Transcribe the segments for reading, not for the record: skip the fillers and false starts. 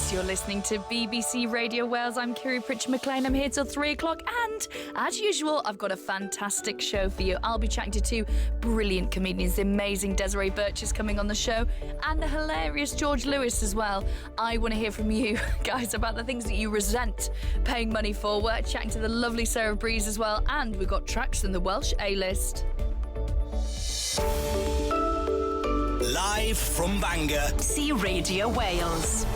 Yes, you're listening to BBC Radio Wales. I'm Kiri Prichard-Mclean. I'm here till 3 o'clock. And as usual, I've got a fantastic show for you. I'll be chatting to two brilliant comedians. The amazing Desiree Birch is coming on the show, and the hilarious George Lewis as well. I want to hear from you guys about the things that you resent paying money for. We're chatting to the lovely Sarah Breeze as well. And we've got tracks from the Welsh A-list. Live from Bangor. See Radio Wales.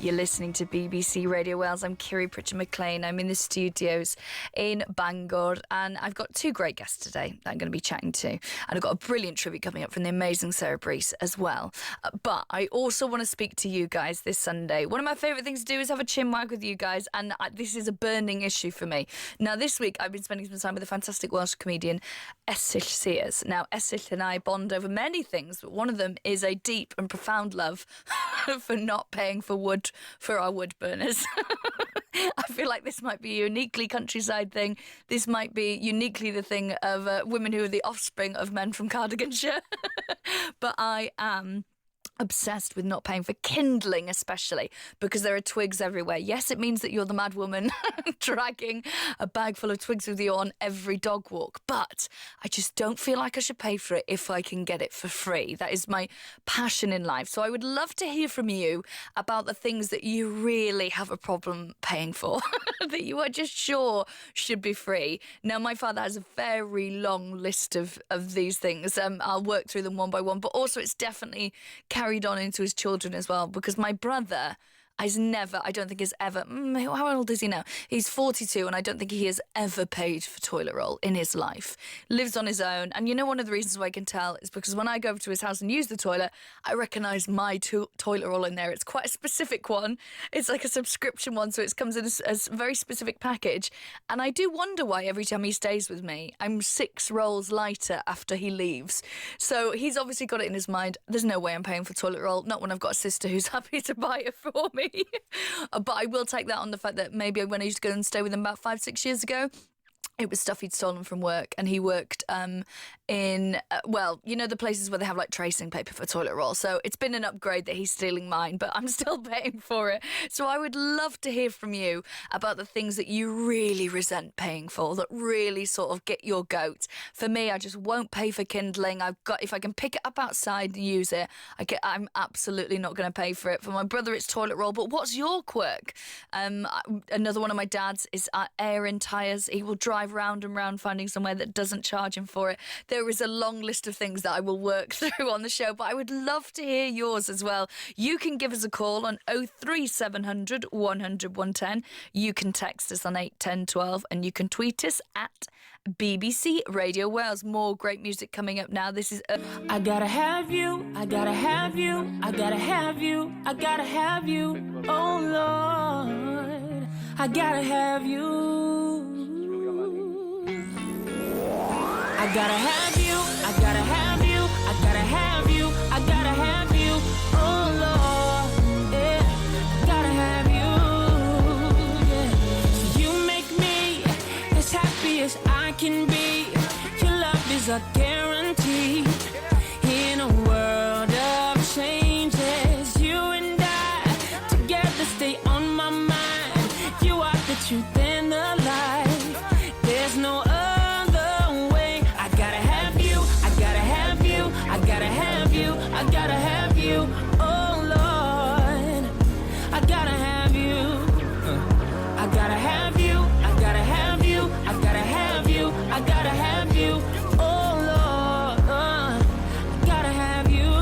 You're listening to BBC Radio Wales. I'm Kiri Prichard-Mclean. I'm in the studios in Bangor, and I've got two great guests today that I'm going to be chatting to. And I've got a brilliant tribute coming up from the amazing Sarah Brees as well. But I also want to speak to you guys this Sunday. One of my favourite things to do is have a chin wag with you guys, and this is a burning issue for me. Now, this week I've been spending some time with a fantastic Welsh comedian, Esill Sears. Now, Esill and I bond over many things, but one of them is a deep and profound love for not paying for wood for our wood burners. I feel like this might be a uniquely countryside thing. This might be uniquely the thing of women who are the offspring of men from Cardiganshire. But I am obsessed with not paying for kindling, especially because there are twigs everywhere. Yes, it means that you're the mad woman dragging a bag full of twigs with you on every dog walk, but I just don't feel like I should pay for it if I can get it for free. That is my passion in life. So I would love to hear from you about the things that you really have a problem paying for, that you are just sure should be free. Now, my father has a very long list of these things. I'll work through them one by one, but also it's definitely carried on into his children as well, because my brother I don't think has ever, how old is he now? He's 42, and I don't think he has ever paid for toilet roll in his life. Lives on his own, and you know one of the reasons why I can tell is because when I go over to his house and use the toilet, I recognise my toilet roll in there. It's quite a specific one. It's like a subscription one, so it comes in a very specific package, and I do wonder why every time he stays with me, I'm 6 rolls lighter after he leaves. So he's obviously got it in his mind, there's no way I'm paying for toilet roll, not when I've got a sister who's happy to buy it for me. But I will take that on the fact that maybe when I used to go and stay with him about 5-6 years ago, it was stuff he'd stolen from work, and he worked in, the places where they have like tracing paper for toilet roll. So it's been an upgrade that he's stealing mine, but I'm still paying for it. So I would love to hear from you about the things that you really resent paying for, that really sort of get your goat. For me, I just won't pay for kindling. If I can pick it up outside and use it, I'm absolutely not going to pay for it. For my brother, it's toilet roll. But what's your quirk? Another one of my dad's is air in tyres. He will drive round and round finding somewhere that doesn't charge him for it. There is a long list of things that I will work through on the show, but I would love to hear yours as well. You can give us a call on 03700 100 110. You can text us on 81012, and you can tweet us at BBC Radio Wales. More great music coming up now. This is I gotta have you, I gotta have you, I gotta have you, I gotta have you, oh Lord, I gotta have you. I gotta have you, I gotta have you, I gotta have you, I gotta have you, oh Lord, yeah, gotta have you, yeah. So you make me as happy as I can be. Your love is a guarantee in a world of changes. You and I together stay on my mind. You are the truth and the life. There's no other way. I gotta have you, I gotta have you, I gotta have you, I gotta have you, oh Lord, I gotta have you, I gotta have you, I gotta have you, I gotta have you, I gotta have you, oh Lord, I gotta have you,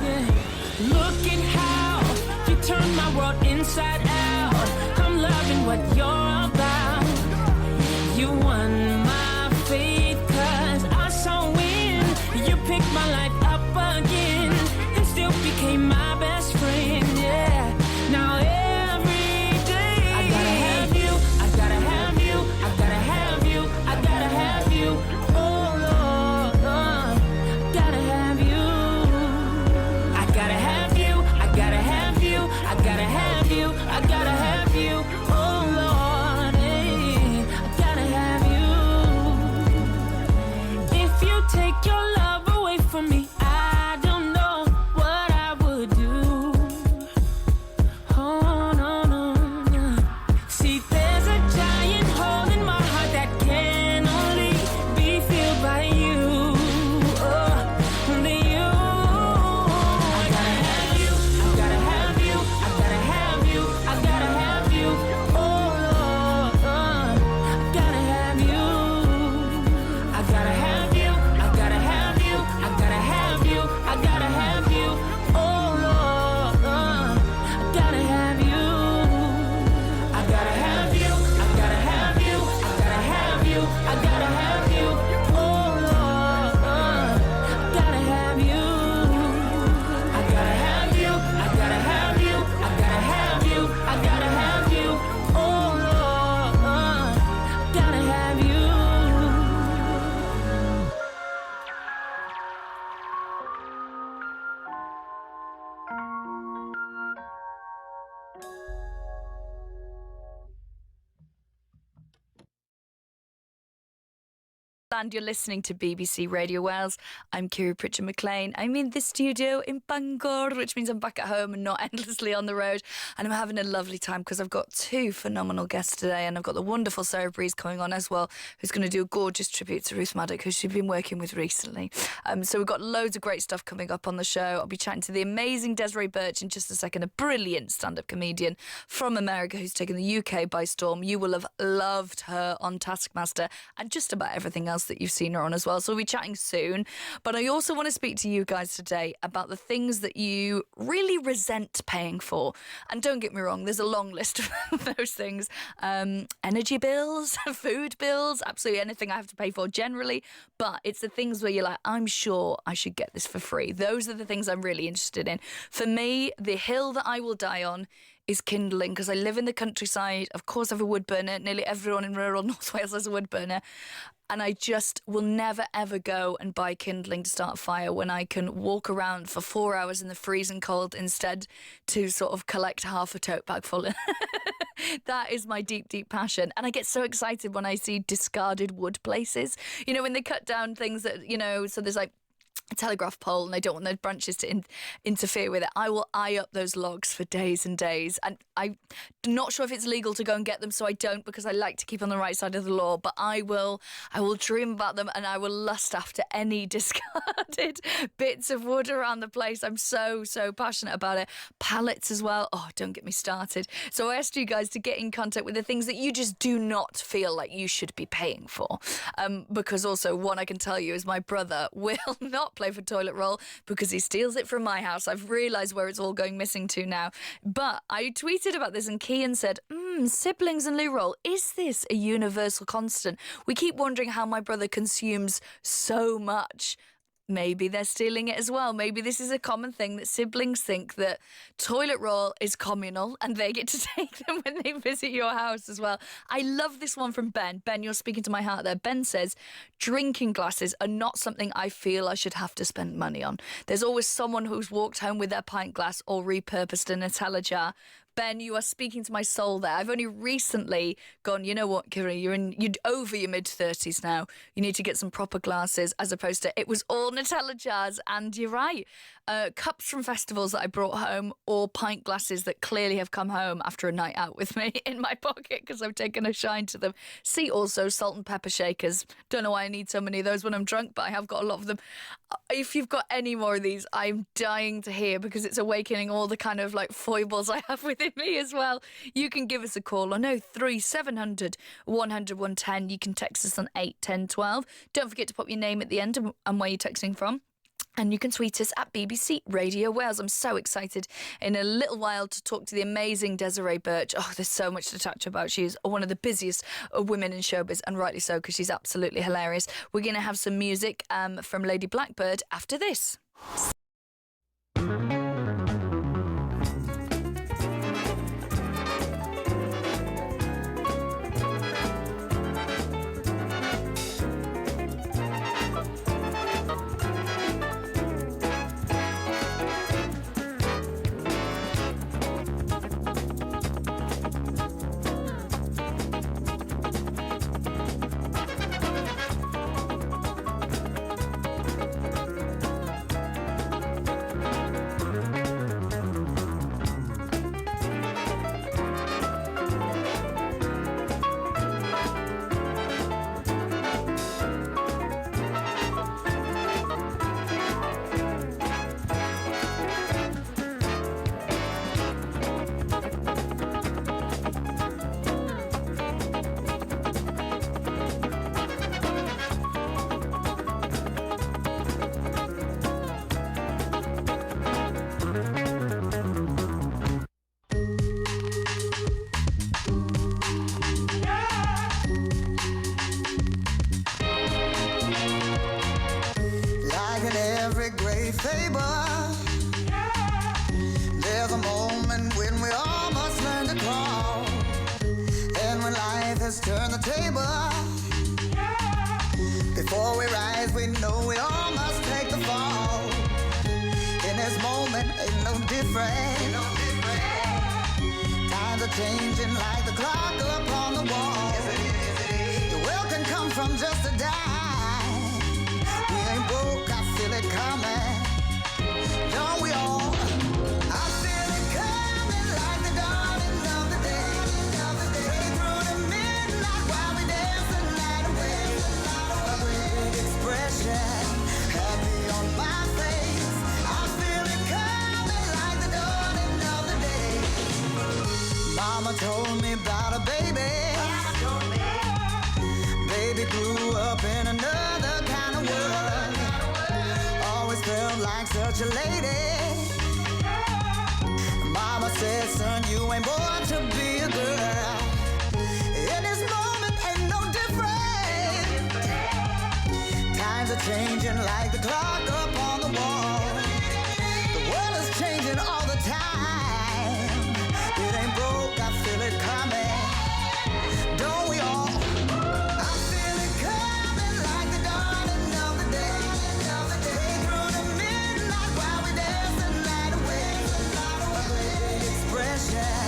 yeah. Look at how you turn my world inside out. I'm loving what you're about. You won my faith, 'cause I saw when you picked my life up again, and still and you're listening to BBC Radio Wales. I'm Kiri Prichard-Mclean. I'm in the studio in Bangor, which means I'm back at home and not endlessly on the road. And I'm having a lovely time because I've got two phenomenal guests today, and I've got the wonderful Sarah Breeze coming on as well, who's going to do a gorgeous tribute to Ruth Maddock, who she's been working with recently. So we've got loads of great stuff coming up on the show. I'll be chatting to the amazing Desiree Birch in just a second, a brilliant stand-up comedian from America who's taken the UK by storm. You will have loved her on Taskmaster and just about everything else that you've seen her on as well. So we'll be chatting soon. But I also want to speak to you guys today about the things that you really resent paying for. And don't get me wrong, there's a long list of those things. Energy bills, food bills, absolutely anything I have to pay for generally. But it's the things where you're like, I'm sure I should get this for free. Those are the things I'm really interested in. For me, the hill that I will die on is kindling, because I live in the countryside. Of course, I have a wood burner. Nearly everyone in rural North Wales has a wood burner. And I just will never, ever go and buy kindling to start a fire when I can walk around for 4 hours in the freezing cold instead to sort of collect half a tote bag full. That is my deep, deep passion. And I get so excited when I see discarded wood places. You know, when they cut down things that, you know, so there's like a telegraph pole and I don't want those branches to interfere with it. I will eye up those logs for days and days, and I'm not sure if it's legal to go and get them, so I don't, because I like to keep on the right side of the law. But I will dream about them, and I will lust after any discarded bits of wood around the place. I'm so passionate about it. Pallets as well. Oh, don't get me started. So I asked you guys to get in contact with the things that you just do not feel like you should be paying for, because also one I can tell you is my brother will not play for toilet roll because he steals it from my house. I've realised where it's all going missing to now. But I tweeted about this and Kian said, siblings and loo roll, is this a universal constant? We keep wondering how my brother consumes so much. Maybe they're stealing it as well. Maybe this is a common thing that siblings think that toilet roll is communal and they get to take them when they visit your house as well. I love this one from Ben. Ben, you're speaking to my heart there. Ben says, drinking glasses are not something I feel I should have to spend money on. There's always someone who's walked home with their pint glass or repurposed a Nutella jar. Ben, you are speaking to my soul there. I've only recently gone, you know what, Kiri, you're over your mid-30s now. You need to get some proper glasses, as opposed to it was all Nutella jars. And you're right. Cups from festivals that I brought home, or pint glasses that clearly have come home after a night out with me in my pocket because I've taken a shine to them. See also salt and pepper shakers. Don't know why I need so many of those when I'm drunk, but I have got a lot of them. If you've got any more of these, I'm dying to hear, because it's awakening all the kind of like foibles I have within me as well. You can give us a call on 03700 100 110. You can text us on 81012. Don't forget to pop your name at the end and where you're texting from. And you can tweet us at BBC Radio Wales. I'm so excited in a little while to talk to the amazing Desiree Birch. Oh, there's so much to touch about. She's one of the busiest women in showbiz, and rightly so, because she's absolutely hilarious. We're going to have some music from Lady Blackbird after this. There's a moment when we all must learn to crawl, and when life has turned the table, before we rise we know we all must take the fall. In this moment ain't no different. Times are changing like the clock upon the wall. The will can come from just a dime. Mama told me about a baby. Baby grew up in another kind of world. Always felt like such a lady. Mama said, son, you ain't born to be a girl. In this moment ain't no different. Times are changing like the clock up on the wall. The world is changing all the time. It ain't broke, I feel it coming. Don't we all? I feel it coming like the dawning of the day. Day through the midnight while we dance the night away. Expression,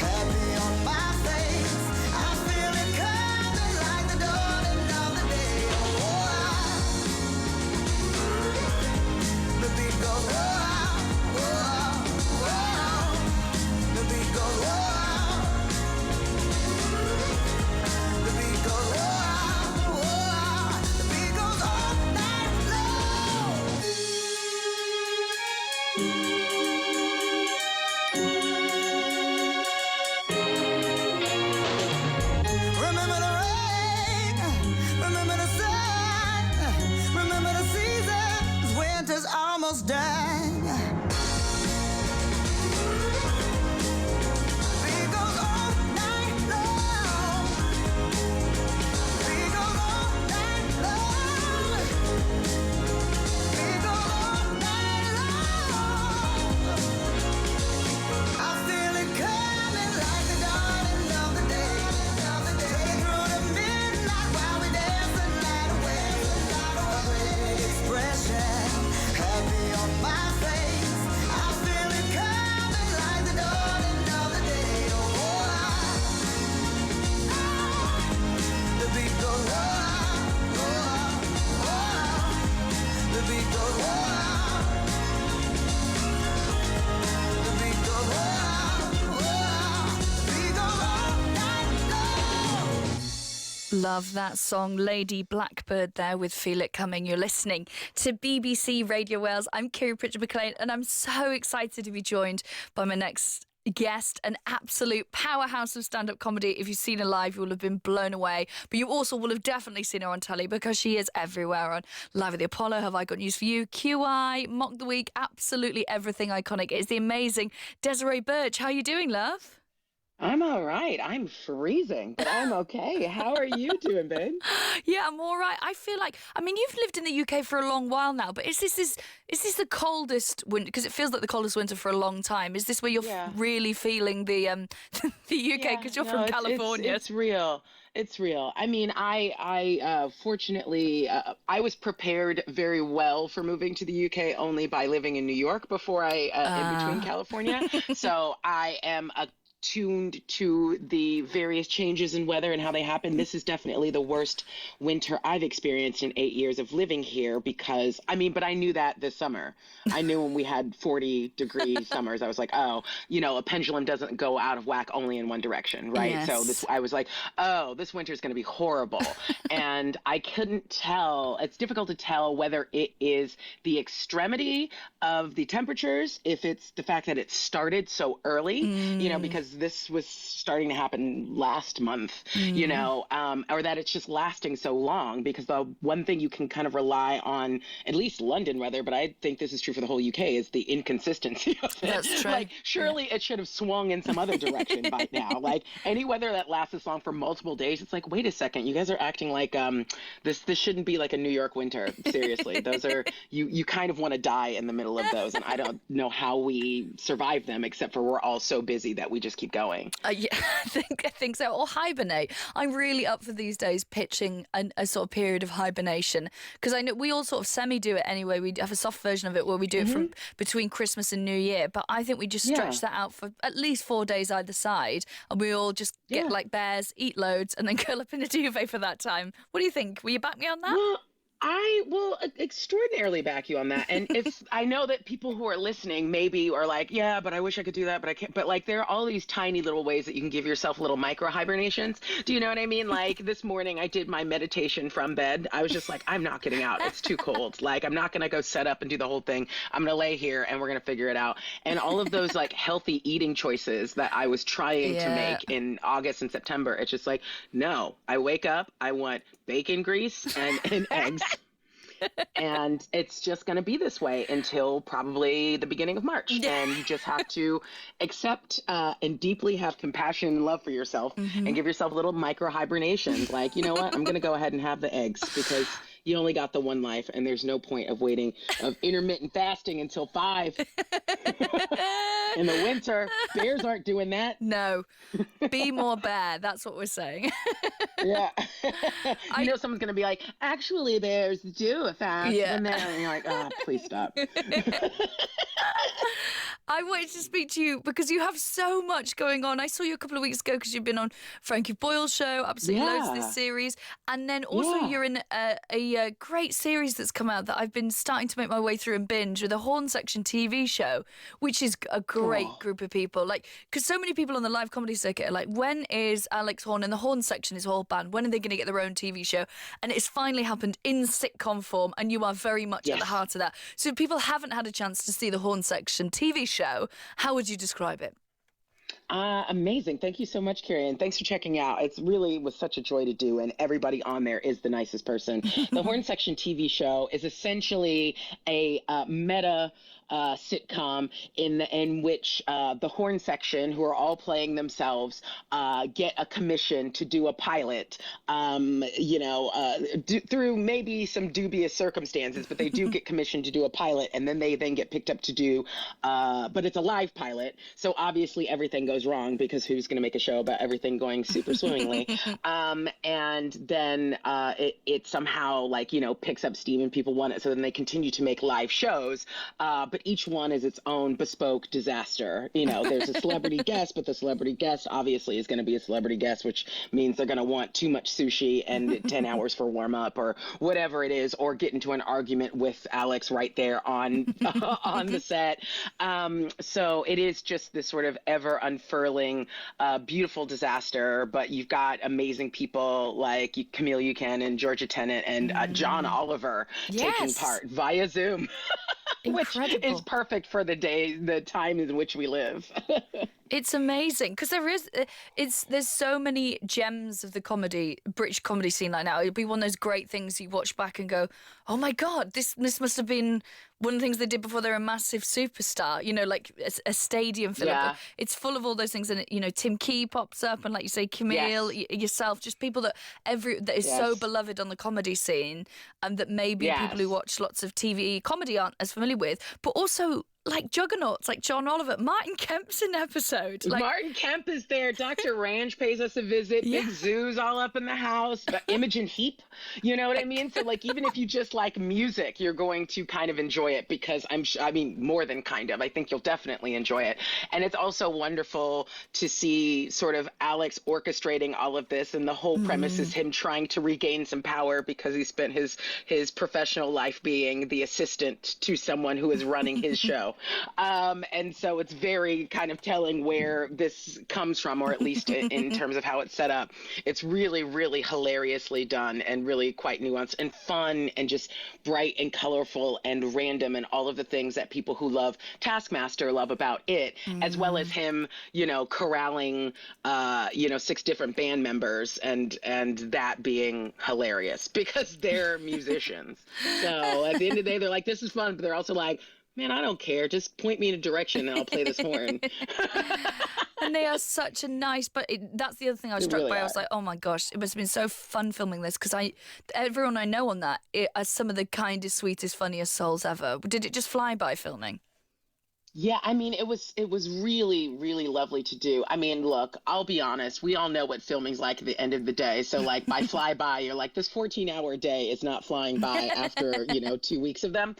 happy on my face. I feel it coming like the dawning of the day. The beat goes, the beat goes, the beat goes, the beat goes all night long. Remember the rain, remember the sun, remember the seasons, winter's almost done. Beat goes all night long. Beat goes all night long. Beat goes all night long. I feel it coming like the dawning of the day. Day through the midnight while we dance the night away. Expression, happy on my face. I feel it coming like the dawning of the day. The beat goes, the beat goes, the beat goes, the beat goes all night long. Love that song, Lady Blackbird there with Feel It Coming. You're listening to BBC Radio Wales. I'm Kiri Prichard-Mclean and I'm so excited to be joined by my next guest, an absolute powerhouse of stand-up comedy. If you've seen her live, you will have been blown away. But you also will have definitely seen her on telly because she is everywhere on Live at the Apollo, Have I Got News For You, QI, Mock the Week, absolutely everything iconic. It's the amazing Desiree Birch. How are you doing, love? I'm all right. I'm freezing, but I'm okay. How are you doing, babe? Yeah, I'm all right. I feel like, I mean, you've lived in the UK for a long while now, but is this the coldest winter? Because it feels like the coldest winter for a long time. Is this where you're really feeling the the UK? Because you're from California. It's real. It's real. I mean, I fortunately, I was prepared very well for moving to the UK only by living in New York before in between California. So I am tuned to the various changes in weather and how they happen. This is definitely the worst winter I've experienced in 8 years of living here because, I mean, but I knew that this summer. I knew when we had 40-degree summers, I was like, oh, you know, a pendulum doesn't go out of whack only in one direction, right? Yes. So I was like, oh, this winter is going to be horrible. And I couldn't tell. It's difficult to tell whether it is the extremity of the temperatures, if it's the fact that it started so early, you know, because this was starting to happen last month, you know, or that it's just lasting so long, because the one thing you can kind of rely on, at least London weather, but I think this is true for the whole UK, is the inconsistency of it. That's true. Like, surely it should have swung in some other direction by now. Like, any weather that lasts this long for multiple days, it's like, wait a second, you guys are acting like this shouldn't be like a New York winter. Seriously, those are, you kind of want to die in the middle of those, and I don't know how we survive them, except for we're all so busy that we just keep going. Yeah, I think so. Or hibernate. I'm really up for these days pitching a sort of period of hibernation, because I know we all sort of semi-do it anyway. We have a soft version of it where we do it from between Christmas and New Year, but I think we just stretch that out for at least 4 days either side, and we all just get like bears, eat loads, and then curl up in a duvet for that time. What do you think? Will you back me on that? Well, I will extraordinarily back you on that. And if I know that people who are listening maybe are like, yeah, but I wish I could do that, but I can't. But like, there are all these tiny little ways that you can give yourself little micro hibernations. Do you know what I mean? Like this morning I did my meditation from bed. I was just like, I'm not getting out. It's too cold. Like, I'm not going to go set up and do the whole thing. I'm going to lay here and we're going to figure it out. And all of those like healthy eating choices that I was trying to make in August and September, it's just like, no, I wake up, I want bacon grease and eggs. And it's just going to be this way until probably the beginning of March. And you just have to accept and deeply have compassion and love for yourself and give yourself little micro hibernations. Like, you know what? I'm going to go ahead and have the eggs because you only got the one life and there's no point of waiting, of intermittent fasting until 5 in the winter. Bears aren't doing that. No. Be more bear. That's what we're saying. Yeah. You know someone's going to be like, actually, bears do a fast. Yeah. And then you're like, oh, please stop. I wanted to speak to you because you have so much going on. I saw you a couple of weeks ago because you've been on Frankie Boyle's show, absolutely loads of this series. And then also you're in a great series that's come out that I've been starting to make my way through and binge, with a Horn Section TV show, which is a great group of people. Like, because so many people on the live comedy circuit are like, when is Alex Horn and the Horn Section, his whole band, when are they going to get their own TV show? And it's finally happened in sitcom form, and you are very much at the heart of that. So if people haven't had a chance to see the Horn Section TV show, how would you describe it? Amazing. Thank you so much, Kiri, and thanks for checking out. It's really was such a joy to do, and everybody on there is the nicest person. The Horn Section TV show is essentially a meta sitcom in which the Horn Section, who are all playing themselves, get a commission to do a pilot, through maybe some dubious circumstances, but they do get commissioned to do a pilot, and then they get picked up to do, but it's a live pilot, so obviously everything goes wrong because who's going to make a show about everything going super swimmingly? And then it somehow picks up steam and people want it, so then they continue to make live shows, but each one is its own bespoke disaster. There's a celebrity guest, but the celebrity guest obviously is going to be a celebrity guest, which means they're going to want too much sushi and 10 hours for warm up or whatever it is, or get into an argument with Alex right there on on the set. So it is just this sort of ever unfurling, beautiful disaster, but you've got amazing people like Camille Buchanan, Georgia Tennant, and John Oliver taking part via Zoom. Which is perfect for the time in which we live. It's amazing because there's so many gems of the British comedy scene like now. It'd be one of those great things you watch back and go, oh my God, this must have been one of the things they did before they're a massive superstar, like a stadium fill up. It's full of all those things. And, Tim Key pops up and, like you say, Camille, yourself, just people that is so beloved on the comedy scene, and that maybe people who watch lots of TV comedy aren't as familiar with, but also like juggernauts, like John Oliver. Martin Kemp's in the episode. Martin Kemp is there. Dr. Ranch pays us a visit. Big Zoo's all up in the house. But Imogen Heap, you know what I mean? So, even if you just like music, you're going to kind of enjoy it because more than kind of. I think you'll definitely enjoy it. And it's also wonderful to see sort of Alex orchestrating all of this. And the whole premise is him trying to regain some power because he spent his professional life being the assistant to someone who is running his show. And so it's very kind of telling where this comes from, or at least in terms of how it's set up. It's really, really hilariously done and really quite nuanced and fun and just bright and colorful and random and all of the things that people who love Taskmaster love about it, as well as him, corralling, 6 different band members and that being hilarious because they're musicians. So at the end of the day, they're like, this is fun, but they're also like, man, I don't care. Just point me in a direction and I'll play this horn. And they are such a nice, but that's the other thing I was struck by. I was like, oh my gosh, it must have been so fun filming this because everyone I know on that are some of the kindest, sweetest, funniest souls ever. Did it just fly by filming? Yeah, it was really, really lovely to do. Look, I'll be honest. We all know what filming's like at the end of the day. So by fly by, you're like, this 14-hour day is not flying by after, 2 weeks of them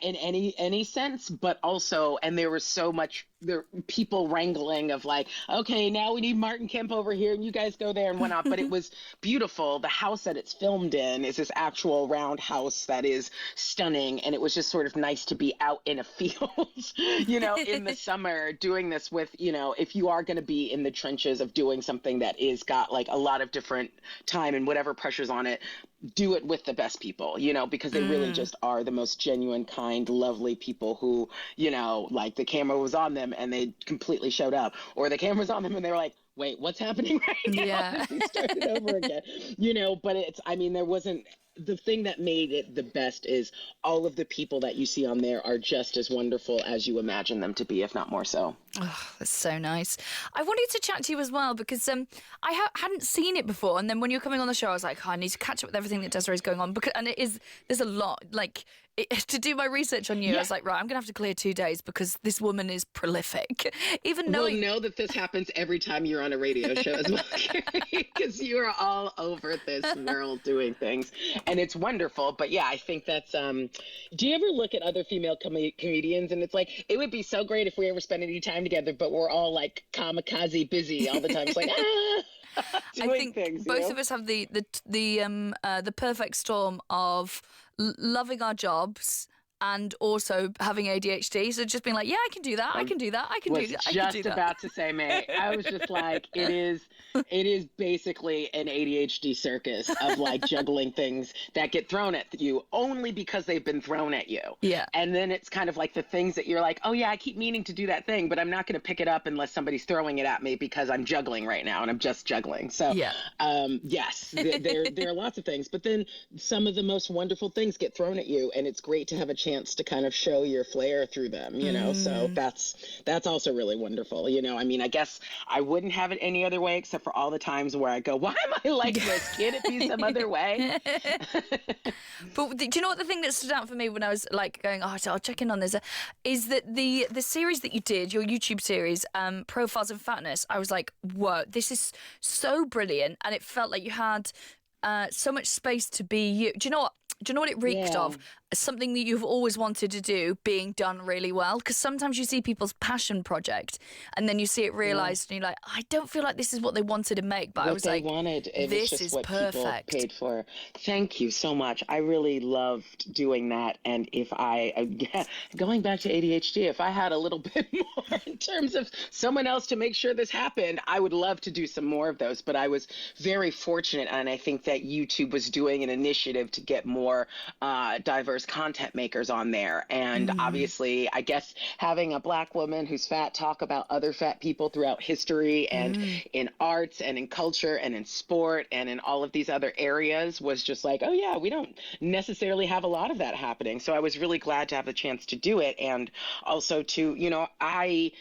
in any sense. But also, and there was so much the people wrangling of like, okay, now we need Martin Kemp over here and you guys go there and whatnot. But it was beautiful. The house that it's filmed in is this actual round house that is stunning. And it was just sort of nice to be out in a field, you know, in the summer doing this with, you know, if you are going to be in the trenches of doing something that is got like a lot of different time and whatever pressures on it, do it with the best people, you know, because they really just are the most genuine, kind, lovely people who, you know, like the camera was on them and they completely showed up, or the camera was on them and they were like, wait, what's happening right now? Yeah. We started over again, you know, but it's, I mean, there wasn't, the thing that made it the best is all of the people that you see on there are just as wonderful as you imagine them to be, if not more so. Oh, that's so nice. I wanted to chat to you as well because I hadn't seen it before, and then when you were coming on the show, I was like, oh, I need to catch up with everything that Desiree's going on, because, and there's a lot. Like, to do my research on you, I was like, right, I'm gonna have to clear 2 days because this woman is prolific. Even knowing, we'll know that this happens every time you're on a radio show as well, because you are all over this world doing things, and it's wonderful. But yeah, I think that's. Do you ever look at other female comedians and it's like, it would be so great if we ever spent any time together, but we're all like kamikaze busy all the time. It's like, I think things, both of us have the perfect storm of loving our jobs and also having ADHD. So just being like, yeah, I can do that. I can do that. I can do that. I can do that. Just about to say, mate. I was just like, it is basically an ADHD circus of like juggling things that get thrown at you only because they've been thrown at you. Yeah. And then it's kind of like the things that you're like, oh yeah, I keep meaning to do that thing, but I'm not going to pick it up unless somebody's throwing it at me because I'm juggling right now and I'm just juggling. So yeah. Yes, there are lots of things, but then some of the most wonderful things get thrown at you, and it's great to have a chance to kind of show your flair through them, you know. So that's also really wonderful, you know. I mean, I guess I wouldn't have it any other way except for all the times where I go, why am I like this? Can't it be some other way? But do you know what the thing that stood out for me when I was like going, oh, I'll check in on this, is that the series that you did, your YouTube series, Profiles of Fatness, I was like, whoa, this is so brilliant, and it felt like you had so much space to be you. Do you know what? Do you know what it reeked of? Something that you've always wanted to do being done really well. Because sometimes you see people's passion project and then you see it realised and you're like, I don't feel like this is what they wanted to make. But I was like, this is perfect. People paid for. Thank you so much. I really loved doing that. And if going back to ADHD, if I had a little bit more in terms of someone else to make sure this happened, I would love to do some more of those. But I was very fortunate. And I think that YouTube was doing an initiative to get more diverse content makers on there. And obviously, I guess having a Black woman who's fat talk about other fat people throughout history and in arts and in culture and in sport and in all of these other areas was just like, oh yeah, we don't necessarily have a lot of that happening. So I was really glad to have the chance to do it. And also to, you know, I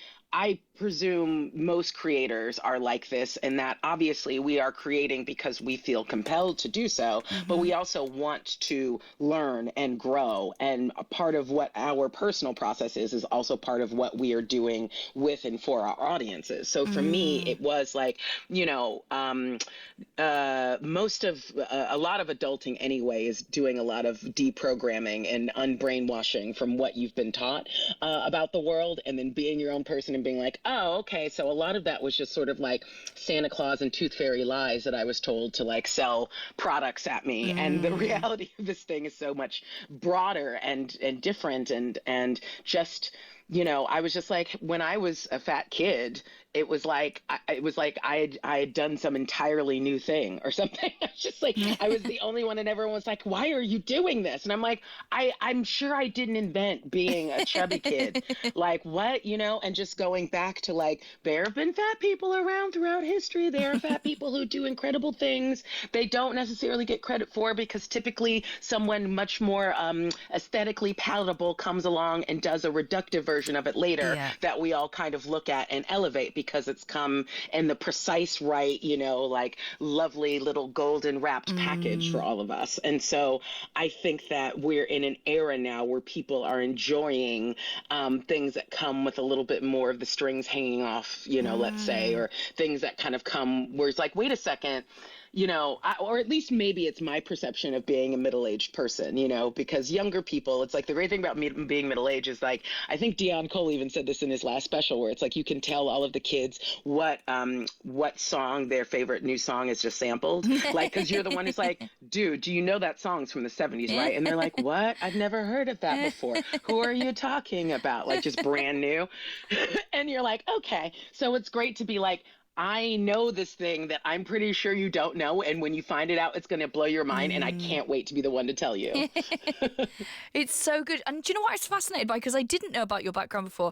presume most creators are like this, and that obviously we are creating because we feel compelled to do so, but we also want to learn and grow. And a part of what our personal process is also part of what we are doing with and for our audiences. So for me, it was like, you know, a lot of adulting anyway is doing a lot of deprogramming and unbrainwashing from what you've been taught about the world, and then being your own person and being like, oh, okay, so a lot of that was just sort of like Santa Claus and Tooth Fairy lies that I was told to like sell products at me. And the reality of this thing is so much broader and different and just, you know, I was just like, when I was a fat kid, it was like I had done some entirely new thing or something. I was just like, I was the only one, and everyone was like, why are you doing this? And I'm like, I'm sure I didn't invent being a chubby kid. Like, what, you know? And just going back to like, there have been fat people around throughout history. There are fat people who do incredible things they don't necessarily get credit for, because typically someone much more aesthetically palatable comes along and does a reductive version of it later that we all kind of look at and elevate, because it's come in the precise right, you know, like lovely little golden wrapped package for all of us. And so I think that we're in an era now where people are enjoying things that come with a little bit more of the strings hanging off, you know, let's say, or things that kind of come where it's like, wait a second, or at least maybe it's my perception of being a middle-aged person, because younger people, it's like the great thing about me being middle-aged is like, I think Dion Cole even said this in his last special, where it's like you can tell all of the kids what song their favorite new song is just sampled. Like, because you're the one who's like, dude, do you know that song's from the 70s, right? And they're like, what? I've never heard of that before. Who are you talking about? Like, just brand new. And you're like, okay. So it's great to be like, I know this thing that I'm pretty sure you don't know, and when you find it out, it's going to blow your mind, and I can't wait to be the one to tell you. It's so good. And do you know what I was fascinated by? Because I didn't know about your background before.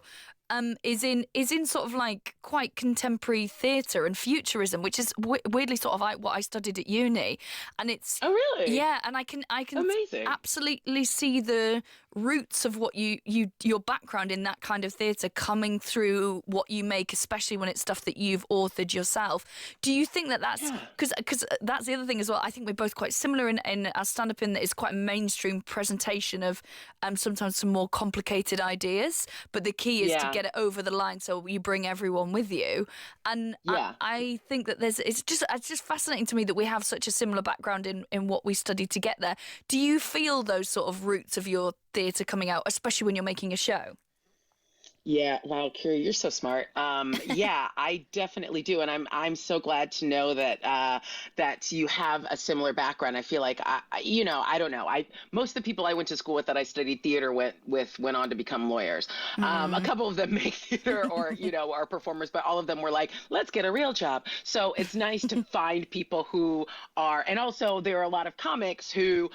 Is in sort of like quite contemporary theatre and futurism, which is weirdly sort of like what I studied at uni, and it's really and I can amazing. Absolutely see the roots of what your background in that kind of theatre coming through what you make, especially when it's stuff that you've authored yourself. Do you think that's because that's the other thing as well? I think we're both quite similar in our stand-up in that it's quite a mainstream presentation of sometimes some more complicated ideas, but the key is to get it over the line so you bring everyone with you. And I think that it's just fascinating to me that we have such a similar background in what we studied to get there. Do you feel those sort of roots of your theatre coming out, especially when you're making a show? Yeah, wow, Kiri, you're so smart. Yeah, I definitely do, and I'm so glad to know that that you have a similar background. I feel like I don't know. Most of the people I went to school with that I studied theater went on to become lawyers. A couple of them make theater or are performers, but all of them were like, let's get a real job. So it's nice to find people who are, and also there are a lot of comics who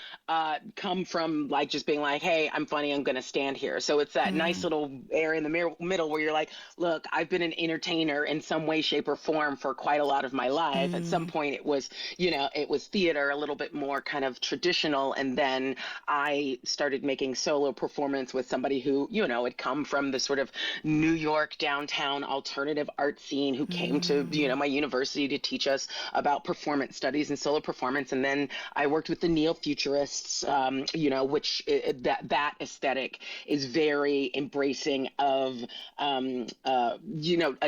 come from like just being like, hey, I'm funny, I'm going to stand here. So it's that nice little area in the middle where you're like, look, I've been an entertainer in some way, shape, or form for quite a lot of my life. At some point it was theater, a little bit more kind of traditional, and then I started making solo performance with somebody who had come from the sort of New York downtown alternative art scene, who came to my university to teach us about performance studies and solo performance. And then I worked with the neo-futurists, which that aesthetic is very embracing of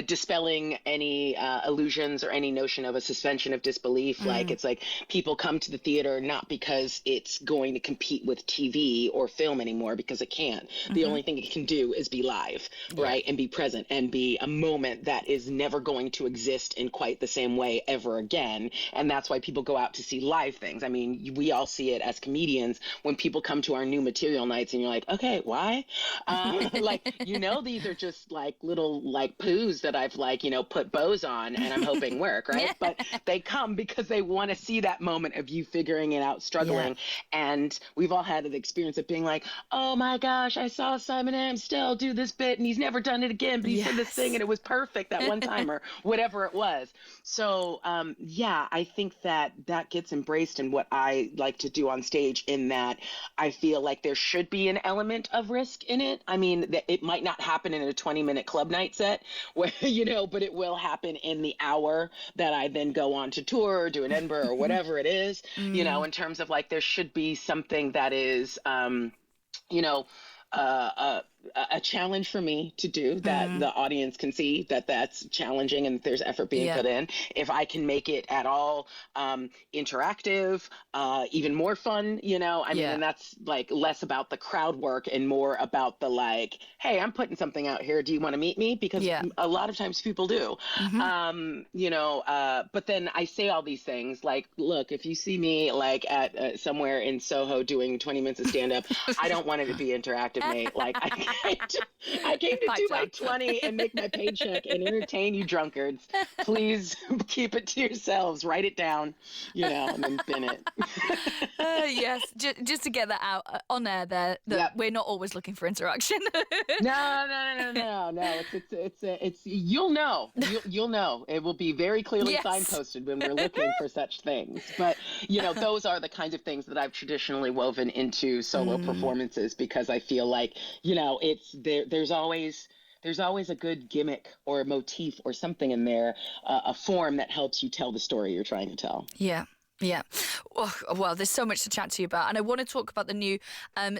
dispelling any illusions or any notion of a suspension of disbelief. Like, it's like people come to the theater not because it's going to compete with TV or film anymore, because it can't. The only thing it can do is be live, right? And be present and be a moment that is never going to exist in quite the same way ever again. And that's why people go out to see live things. I mean, we all see it as comedians when people come to our new material nights and you're like, okay, why? These are just like little like poos that I've put bows on and I'm hoping work, right? But they come because they want to see that moment of you figuring it out, struggling. And we've all had the experience of being like, oh my gosh, I saw Simon Amstell do this bit and he's never done it again, but he said this thing and it was perfect that one time, or whatever it was. So I think that gets embraced in what I like to do on stage, in that I feel like there should be an element of risk in it. I mean, that it might not happen in a 20-minute club night set where, but it will happen in the hour that I then go on to tour or do an Edinburgh or whatever it is, in terms of like, there should be something that is, a challenge for me to do, that the audience can see that that's challenging and there's effort being put in. If I can make it at all interactive, even more fun, mean, and that's like less about the crowd work and more about the like, hey, I'm putting something out here. Do you want to meet me? Because a lot of times people do, but then I say all these things like, look, if you see me like at somewhere in Soho doing 20 minutes of stand up, I don't want it to be interactive, mate. Like, I came to do my 20 and make my paycheck and entertain you drunkards. Please keep it to yourselves. Write it down, and then bin it. Yes, just to get that out on air there, that we're not always looking for interaction. No. It's you'll know. You'll know. It will be very clearly signposted when we're looking for such things. But, those are the kinds of things that I've traditionally woven into solo performances, because I feel like, it's there's always a good gimmick or a motif or something in there, a form that helps you tell the story you're trying to tell. Yeah. Oh, well, there's so much to chat to you about. And I want to talk about the new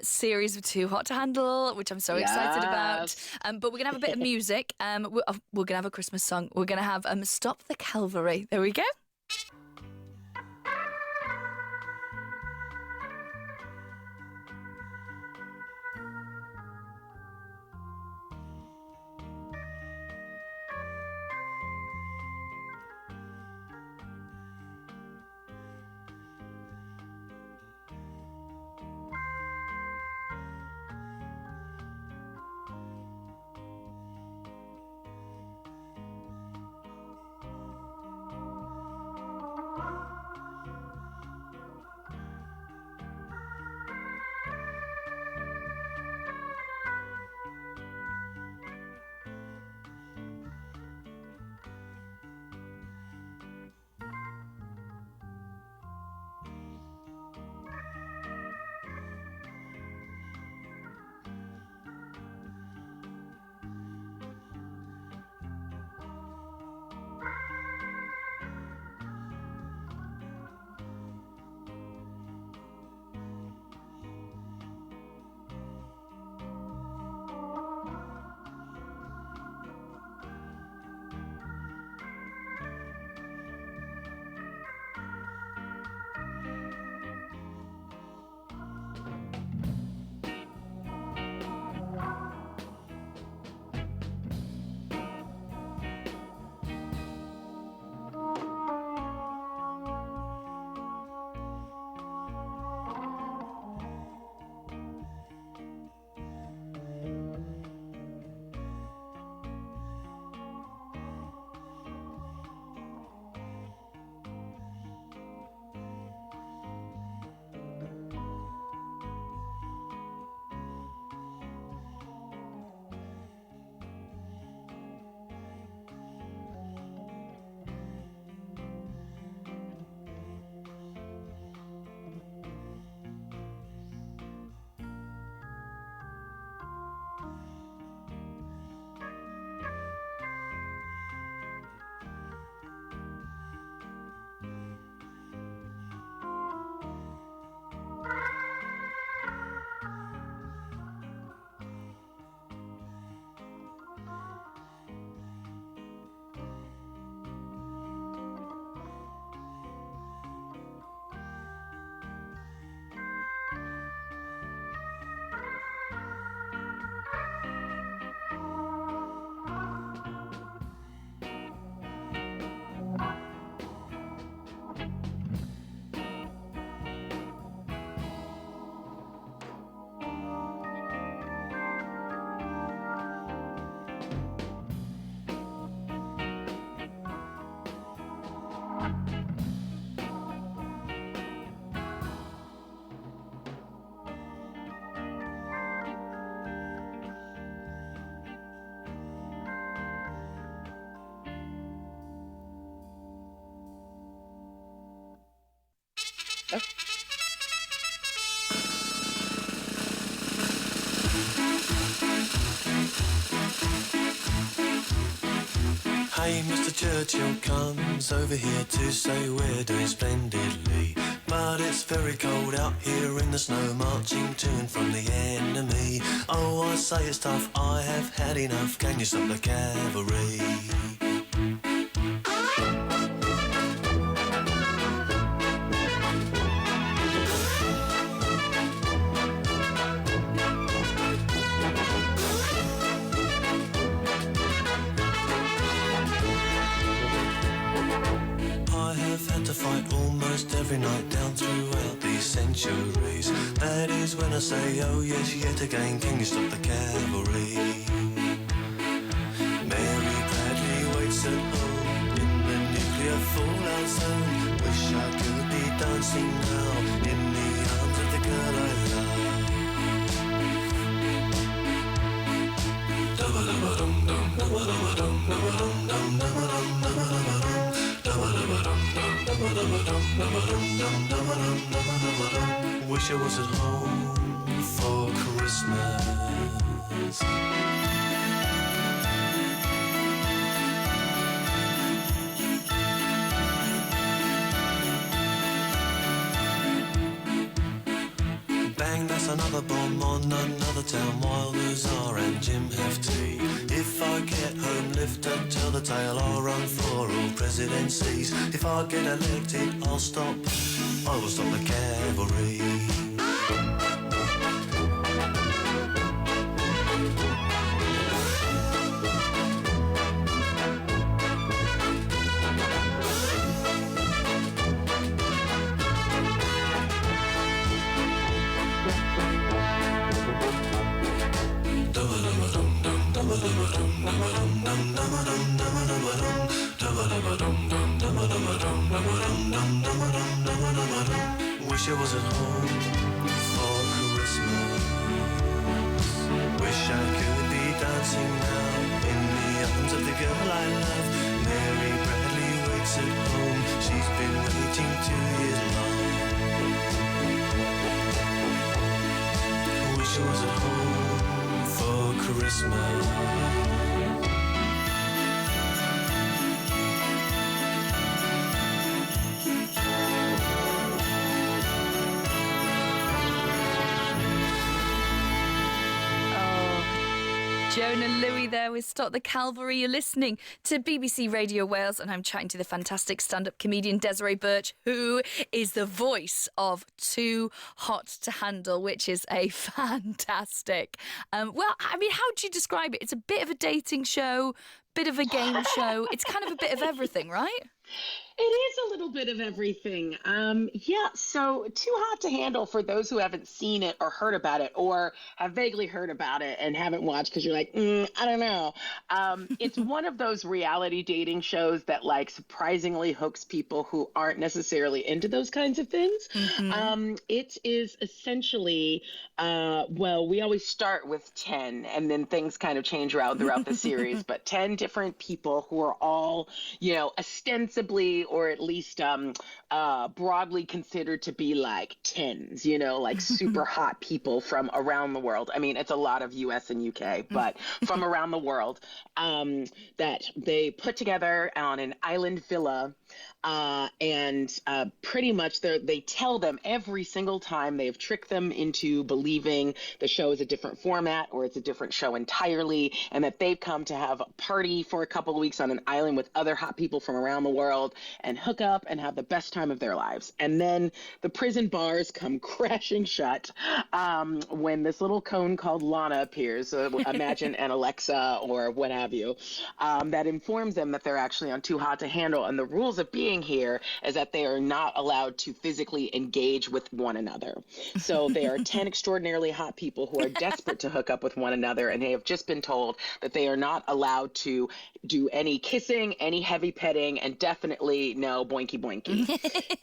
series of Too Hot to Handle, which I'm so excited about. But we're going to have a bit of music. We're going to have a Christmas song. We're going to have Stop the Calvary. There we go. Hey, Mr. Churchill comes over here to say we're doing splendidly. But it's very cold out here in the snow, marching to and from the enemy. Oh, I say it's tough, I have had enough. Can you stop the cavalry? Fight almost every night down throughout these centuries. That is when I say, oh yes, yet again, can you stop the cavalry? Mary Bradley waits at home in the nuclear fallout zone. Wish I could be dancing now in the arms of the girl I love. Wish I was at home for Christmas. Bang, that's another bomb on another town while Luzar and Jim have tea. If I get home, lift and tell the tale, I'll run for all presidencies. If I get elected, I will stop the cavalry. Wish I was at home for Christmas. Wish I could be dancing now in the arms of the girl I love. Mary Bradley waits at home. She's been waiting 2 years long. Wish I was at home for Christmas. Joan and Louis there with Stop the Cavalry. You're listening to BBC Radio Wales, and I'm chatting to the fantastic stand-up comedian Desiree Birch, who is the voice of Too Hot to Handle, which is a fantastic... well, I mean, how would you describe it? It's a bit of a dating show, bit of a game show. It's kind of a bit of everything, right? It is a little bit of everything. So Too Hot to Handle, for those who haven't seen it or heard about it or have vaguely heard about it and haven't watched because you're like, I don't know. It's one of those reality dating shows that like surprisingly hooks people who aren't necessarily into those kinds of things. Mm-hmm. It is essentially, we always start with 10 and then things kind of change throughout the series, but 10 different people who are all, ostensibly or at least broadly considered to be like 10s, like super hot people from around the world. I mean, it's a lot of US and UK, but from around the world that they put together on an island villa. And pretty much they tell them every single time they've tricked them into believing the show is a different format or it's a different show entirely, and that they've come to have a party for a couple of weeks on an island with other hot people from around the world and hook up and have the best time of their lives. And then the prison bars come crashing shut when this little cone called Lana appears. Imagine an Alexa or what have you, that informs them that they're actually on Too Hot to Handle. And the rules of being here is that they are not allowed to physically engage with one another. So they are 10 extraordinarily hot people who are desperate to hook up with one another, and they have just been told that they are not allowed to do any kissing, any heavy petting, and definitely say no, boinky boinky.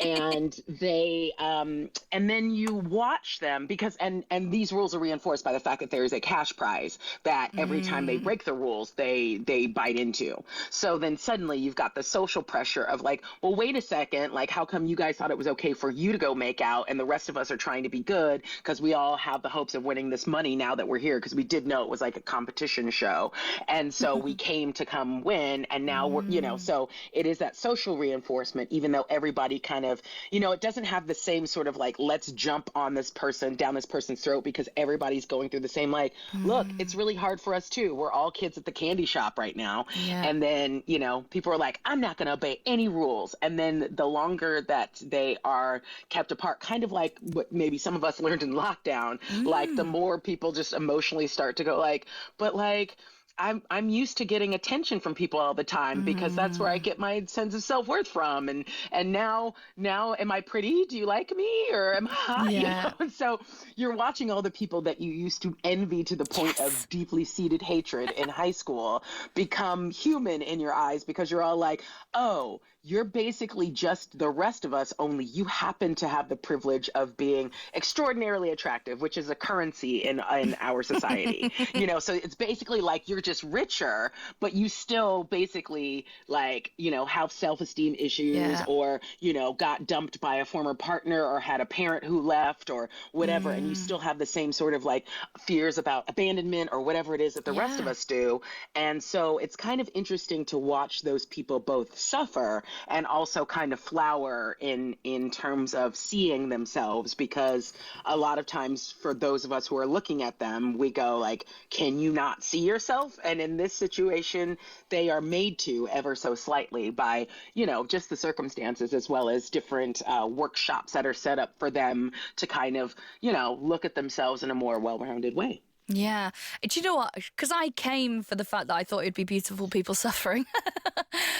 And they and then you watch them because and these rules are reinforced by the fact that there is a cash prize that every time they break the rules they bite into. So then suddenly you've got the social pressure of like, well, wait a second, like how come you guys thought it was okay for you to go make out and the rest of us are trying to be good because we all have the hopes of winning this money now that we're here, because we did know it was like a competition show, and so we came to come win, and now we're, you know, so it is that social reinforcement, even though everybody kind of, you know, it doesn't have the same sort of like, let's jump on this person down this person's throat because everybody's going through the same, like, look, it's really hard for us too, we're all kids at the candy shop right now. And then, you know, people are like, I'm not going to obey any rules, and then the longer that they are kept apart, kind of like what maybe some of us learned in lockdown, like the more people just emotionally start to go like, but like, I'm used to getting attention from people all the time because that's where I get my sense of self-worth from. And now am I pretty? Do you like me? Or am I hot? You know? And so you're watching all the people that you used to envy to the point of deeply seated hatred in high school become human in your eyes, because you're all like, oh, you're basically just the rest of us, only you happen to have the privilege of being extraordinarily attractive, which is a currency in our society. You know, so it's basically like you're just richer, but you still basically like, you know, have self-esteem issues or, you know, got dumped by a former partner or had a parent who left or whatever. And you still have the same sort of like fears about abandonment or whatever it is that the rest of us do. And so it's kind of interesting to watch those people both suffer and also kind of flower in terms of seeing themselves, because a lot of times for those of us who are looking at them, we go like, can you not see yourself? And in this situation, they are made to ever so slightly by, you know, just the circumstances, as well as different workshops that are set up for them to kind of, you know, look at themselves in a more well-rounded way. Yeah. Do you know what? Because I came for the fact that I thought it'd be beautiful people suffering.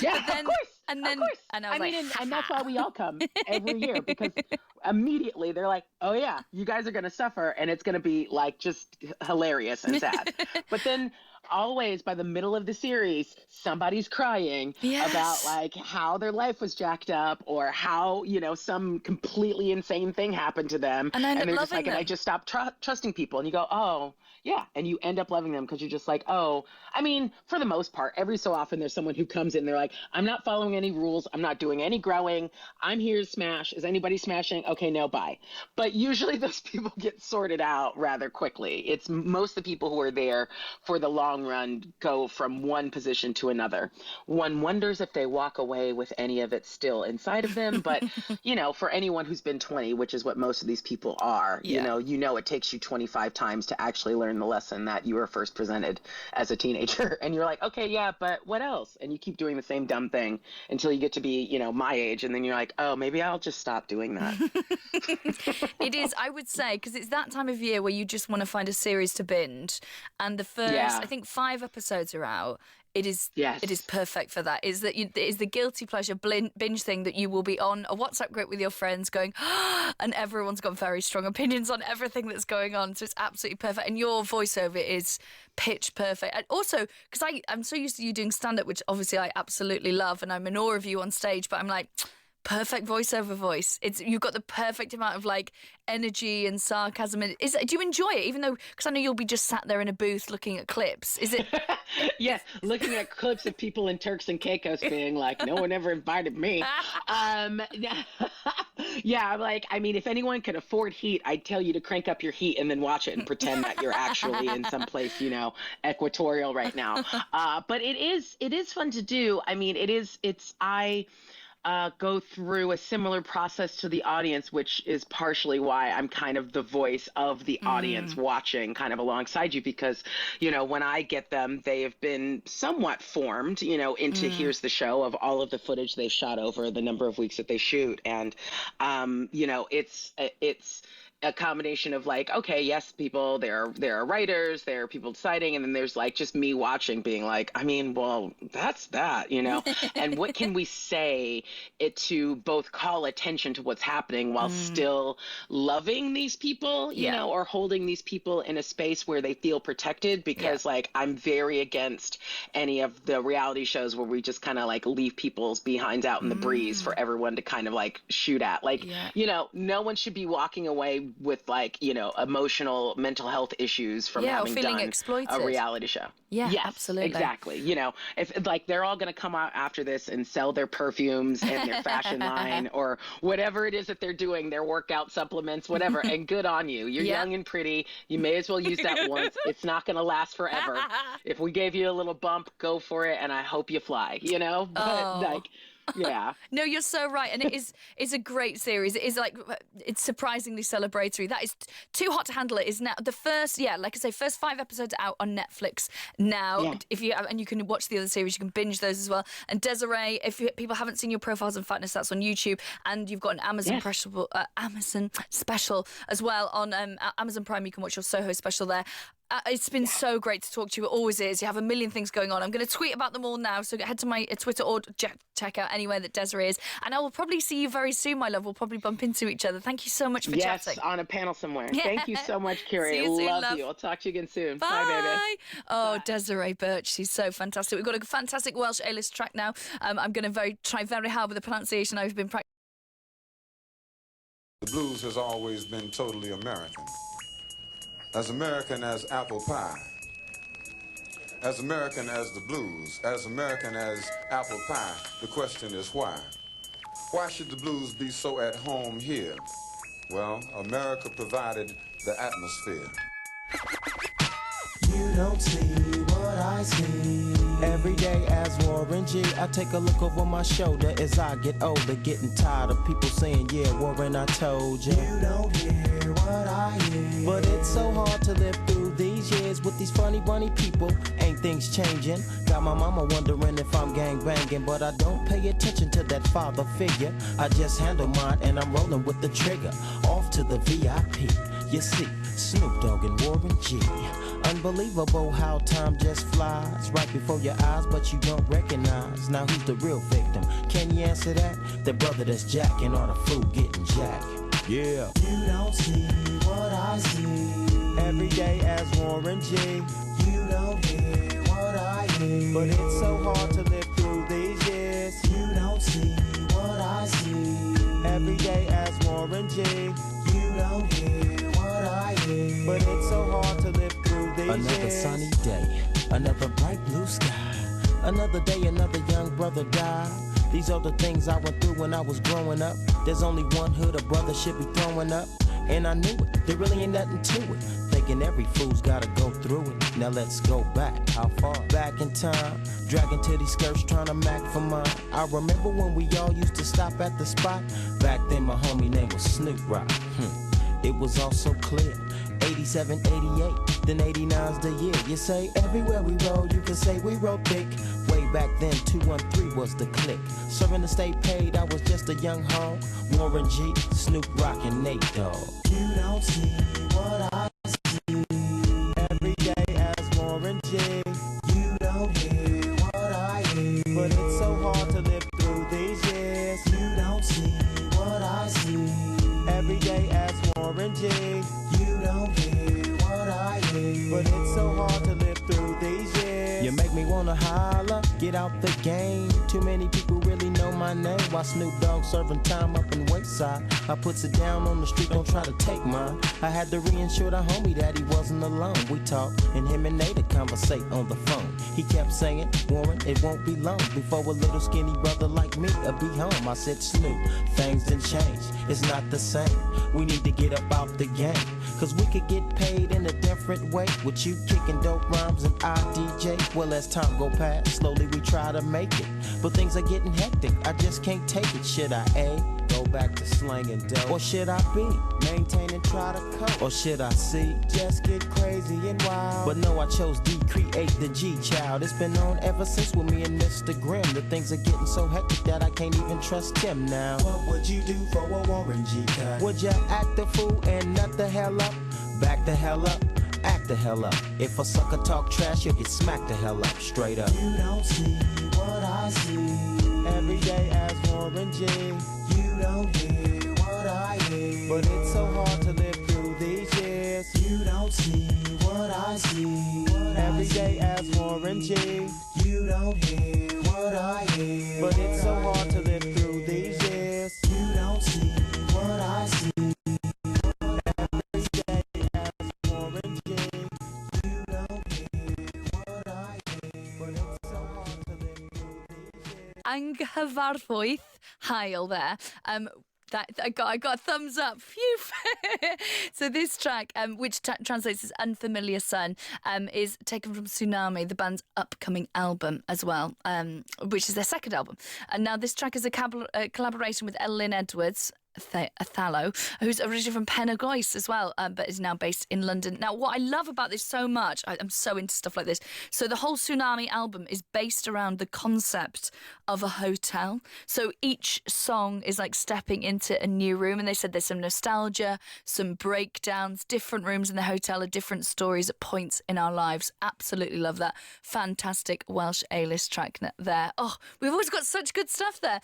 Yeah, But then, of course. And then, of course. and I was mean, like, and that's why we all come every year, because immediately they're like, oh yeah, you guys are going to suffer, and it's going to be like just hilarious and sad. But then always by the middle of the series, somebody's crying about like how their life was jacked up or how, you know, some completely insane thing happened to them. And I end up they're just loving like, them. and I just stopped trusting people. And you go, oh, yeah. And you end up loving them because you're just like, oh, I mean, for the most part, every so often there's someone who comes in, they're like, I'm not following any rules. I'm not doing any growing. I'm here to smash. Is anybody smashing? Okay, no, bye. But usually those people get sorted out rather quickly. It's most of the people who are there for the long run go from one position to another. One wonders if they walk away with any of it still inside of them. But, you know, for anyone who's been 20, which is what most of these people are, you know, it takes you 25 times to actually learn the lesson that you were first presented as a teenager. And you're like, okay, yeah, but what else? And you keep doing the same dumb thing until you get to be, you know, my age. And then you're like, oh, maybe I'll just stop doing that. It is, I would say, because it's that time of year where you just want to find a series to binge. And the first, I think 5 episodes are out. It is perfect for that. It is the guilty pleasure binge thing that you will be on a WhatsApp group with your friends going, and everyone's got very strong opinions on everything that's going on. So it's absolutely perfect. And your voiceover is pitch perfect. And also, because I'm so used to you doing stand-up, which obviously I absolutely love, and I'm in awe of you on stage, but I'm like, perfect voiceover voice. You've got the perfect amount of like energy and sarcasm. Do you enjoy it? Even though, because I know you'll be just sat there in a booth looking at clips. Is it? Yes, looking at clips of people in Turks and Caicos being like, no one ever invited me. Yeah, I'm like, I mean, if anyone could afford heat, I'd tell you to crank up your heat and then watch it and pretend that you're actually in some place, you know, equatorial right now. But it is fun to do. I mean, I go through a similar process to the audience, which is partially why I'm kind of the voice of the audience watching kind of alongside you, because, you know, when I get them, they have been somewhat formed, you know, into here's the show of all of the footage they've shot over the number of weeks that they shoot. And, you know, it's a combination of like, okay, yes, people, there are writers, there are people deciding, and then there's like just me watching, being like, I mean, well, that's that, and what can we say it to both call attention to what's happening while still loving these people, you know, or holding these people in a space where they feel protected, because like I'm very against any of the reality shows where we just kind of like leave people's behinds out in the breeze for everyone to kind of like shoot at. Like, no one should be walking away with like, emotional mental health issues from having feeling done exploited. a reality show. Yeah, yes, absolutely. Exactly. If like they're all going to come out after this and sell their perfumes and their fashion line or whatever it is that they're doing, their workout supplements, whatever, and good on you. You're young and pretty. You may as well use that once. It's not going to last forever. If we gave you a little bump, go for it, and I hope you fly, But like, yeah. No, you're so right, and it's a great series. It is like, it's surprisingly celebratory. That is too hot to handle. It is now the first, like I say, first 5 episodes out on Netflix now. Yeah. If you and you can watch the other series, you can binge those as well. And Desiree, people haven't seen your Profiles in Fatness, that's on YouTube, and you've got an Amazon special as well on Amazon Prime. You can watch your Soho special there. It's been so great to talk to you. It always is. You have a million things going on. I'm going to tweet about them all now, so head to my Twitter or check out anywhere that Desiree is. And I will probably see you very soon, my love. We'll probably bump into each other. Thank you so much for chatting. Yes, on a panel somewhere. Thank you so much, Kiri. See you soon, love you. I'll talk to you again soon. Bye. Bye, baby. Oh, Bye. Desiree Birch. She's so fantastic. We've got a fantastic Welsh A-list track now. I'm going to try very hard with the pronunciation. I've been practicing. The blues has always been totally American as apple pie. As American as the blues, as American as apple pie, the question is why? Why should the blues be so at home here? Well, America provided the atmosphere. You don't see what I see. Every day as Warren G, I take a look over my shoulder as I get older, getting tired of people saying, yeah, Warren, I told you. You don't hear what I hear. But it's so hard to live through these years with these funny bunny people. Ain't things changing? Got my mama wondering if I'm gang banging, but I don't pay attention to that father figure. I just handle mine and I'm rolling with the trigger. Off to the VIP. You see, Snoop Dogg and Warren G. Unbelievable how time just flies right before your eyes, but you don't recognize. Now who's the real victim? Can you answer that? The brother that's jacking or the fool getting jacked. Yeah. You don't see what I see. Every day as Warren G. You don't hear what I hear. But it's so hard to live through these years. You don't see what I see. Every day as Warren G. You don't hear what I hear. But it's so hard to live through these years. Another sunny day, another bright blue sky. Another day, another young brother died. These are the things I went through when I was growing up. There's only one hood a brother should be throwing up. And I knew it, there really ain't nothing to it. Thinking every fool's gotta go through it. Now let's go back, how far? Back in time, dragging to these skirts trying to mac for mine. I remember when we all used to stop at the spot. Back then my homie name was Snoop Rock. It was all so clear. 87, 88, then 89's the year. You say everywhere we roll, you can say we roll thick. Way back then, 213 was the click. Serving the state paid, I was just a young hog. Warren G, Snoop Rock, and Nate Dogg. You don't see what I see. Every day as Warren G. You don't hear what I hear. But it's so hard to live through these years. You don't see what I see. Every day as Warren G. You don't hear what I hear. But it's so hard to live through these years. You make me wanna holler, get out the game. Too many people really know my name. While Snoop Dogg serving time up in Wayside, I puts it down on the street, don't try to take mine. I had to reinsure the homie that he wasn't alone. We talked, and him and Nate conversate on the phone. He kept saying, Warren, it won't be long before a little skinny brother like me will be home. I said, Snoop, things done changed, it's not the same. We need to get up out the game, cause we could get paid in a different way. With you kicking dope rhymes and I DJ. Well, as time go past, slowly we try to make it, but things are getting hectic, I just can't take it. Should I A, go go back to slanging dope? Or should I be maintain and try to cope? Or should I see just get crazy and wild? But no, I chose D, create the G child. It's been on ever since with me and Mr. Grimm. The things are getting so hectic that I can't even trust him now. What would you do for a Warren G cut? Would you act the fool and nut the hell up? Back the hell up, act the hell up. If a sucker talk trash, you'll get smacked the hell up, straight up. You don't see what I see. Every day as Warren G. You don't hear what I hear. But it's so hard to live through these years. You don't see what I see. Every day as Warren G. You don't hear what I hear. But it's so hard to live through these years. You don't see what I see. Anghyfarthwydd Hael there. That I got a thumbs up. Phew. So this track, which translates as Unfamiliar Sun, is taken from Tsunami, the band's upcoming album as well, which is their second album. And now this track is a collaboration with Elin Edwards, Othello, who's originally from Penargoes as well, but is now based in London. Now, what I love about this so much, I'm so into stuff like this. So the whole Tsunami album is based around the concept of a hotel. So each song is like stepping into a new room, and they said there's some nostalgia, some breakdowns, different rooms in the hotel are different stories at points in our lives. Absolutely love that. Fantastic Welsh A-list track there. Oh, we've always got such good stuff there.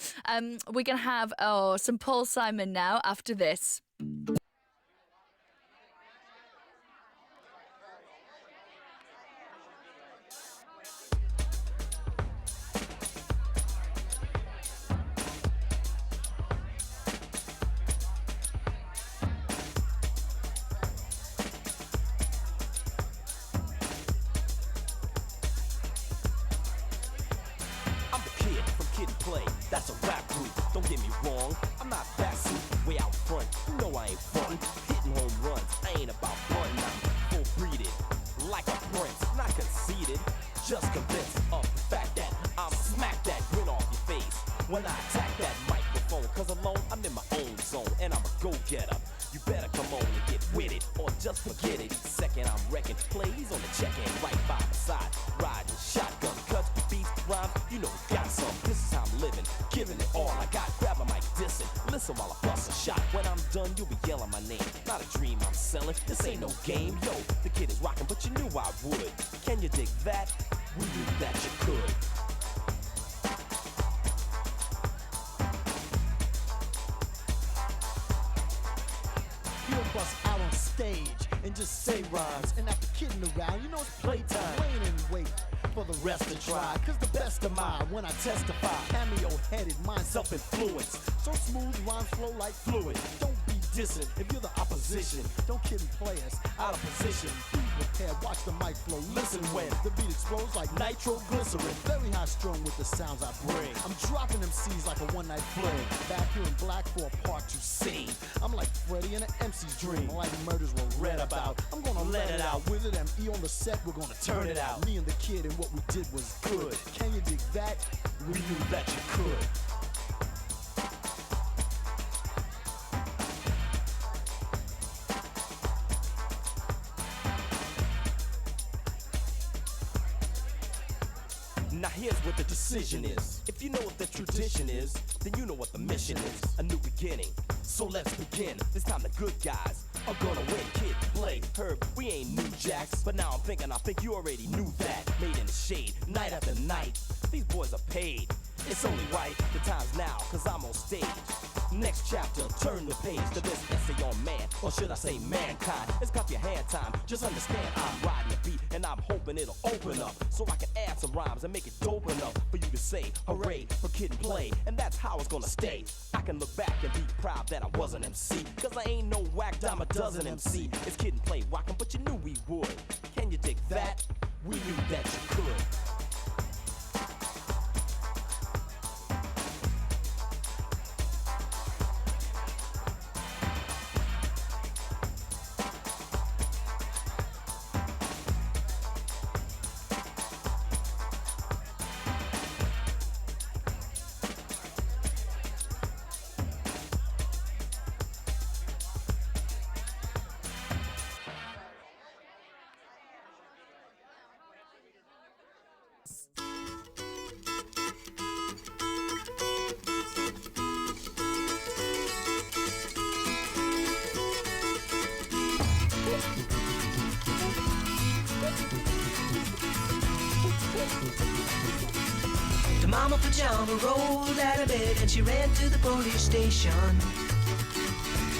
We're going to have some Paul Simon now after this. I'm the kid from Kid and Play. That's a rap group. Don't get me wrong. I'm not backseat, way out front. You know I ain't frontin', hitting home runs. I ain't about buntin'. I'm full breeded, like a prince, not conceited. Just convinced of the fact that I'm smack that grin off your face when I attack that microphone. Cause alone I'm in my own zone and I'm a go-getter. You better come on and get with it, or just forget it. Second I'm wrecking plays on the check-in right by my side, riding shotgun cuts, beats, rhymes. You know we got some. This is how I'm living, giving it all I got. Grab a mic, dissing, listen while I bust a shot. When I'm done, you'll be yelling my name. Not a dream I'm selling. This ain't no game, yo. The kid is rocking, but you knew I would. Can you dig that? We knew that you could. You'll bust out on stage and just say rhymes. And after kidding around, you know it's playtime. Wait and wait for the rest to try. Cause the best of mine when I testify. Cameo-headed, mind self-influence. So smooth, rhymes flow like fluid. Don't be dissing if you're the opposition. Don't kid and play us out of position. Be prepared, watch the mic flow. Listen when the beat explodes like nitroglycerin. Very high strung with the sounds I bring. I'm dropping them C's like a one-night fling. Back here in black for a part 2C. I'm like Freddie in an MC's dream. Like murders were read about. I'm gonna let it out. With it ME on the set, we're gonna turn it out. Me and the kid and what we did was good. Can you dig that? We knew that you could. Now here's what the decision is. If you know what the tradition is, then you know what the mission is. A new beginning. So let's begin. This time the good guys are gonna win. Kid, play, Herb, we ain't new jacks. But now I'm thinking, I think you already knew that. Made in the shade, night after night. These boys are paid. It's only right, the time's now, cause I'm on stage. Next chapter, turn the page to this essay on man, or should I say mankind. It's clap your hand time, just understand I'm riding the beat, and I'm hoping it'll open up, so I can add some rhymes and make it dope enough for you to say, hooray, for Kid and Play, and that's how it's gonna stay. I can look back and be proud that I was an MC, cause I ain't no whack dime a dozen MC. It's Kid and Play rockin', but you knew we would. Can you dig that? We knew that you could. The mama pajama rolled out of bed and she ran to the police station.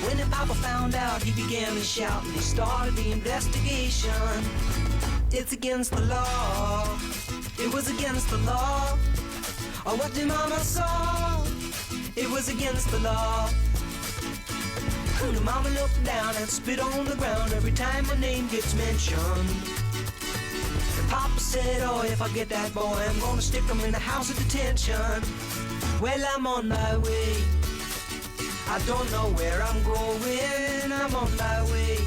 When the papa found out, he began to shout and he started the investigation. It's against the law. It was against the law. Oh, what the mama saw, it was against the law. The mama looked down and spit on the ground every time my name gets mentioned. The papa said, oh, if I get that boy, I'm gonna stick him in the house of detention. Well, I'm on my way. I don't know where I'm going. I'm on my way.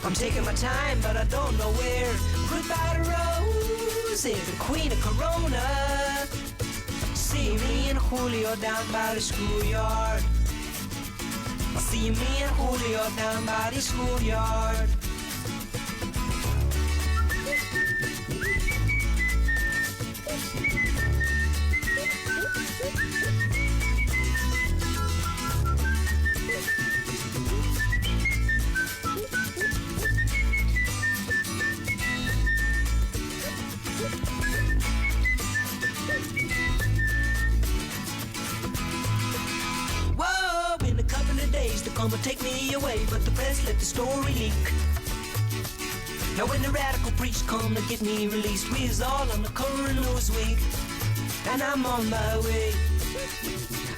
I'm taking my time, but I don't know where. Goodbye to Rose, the queen of Corona. See me and Julio down by the schoolyard. See me and Julio down by the schoolyard. They're gonna take me away, but the press let the story leak. Now when the radical priest come to get me released, we is all on the current news week. And I'm on my way.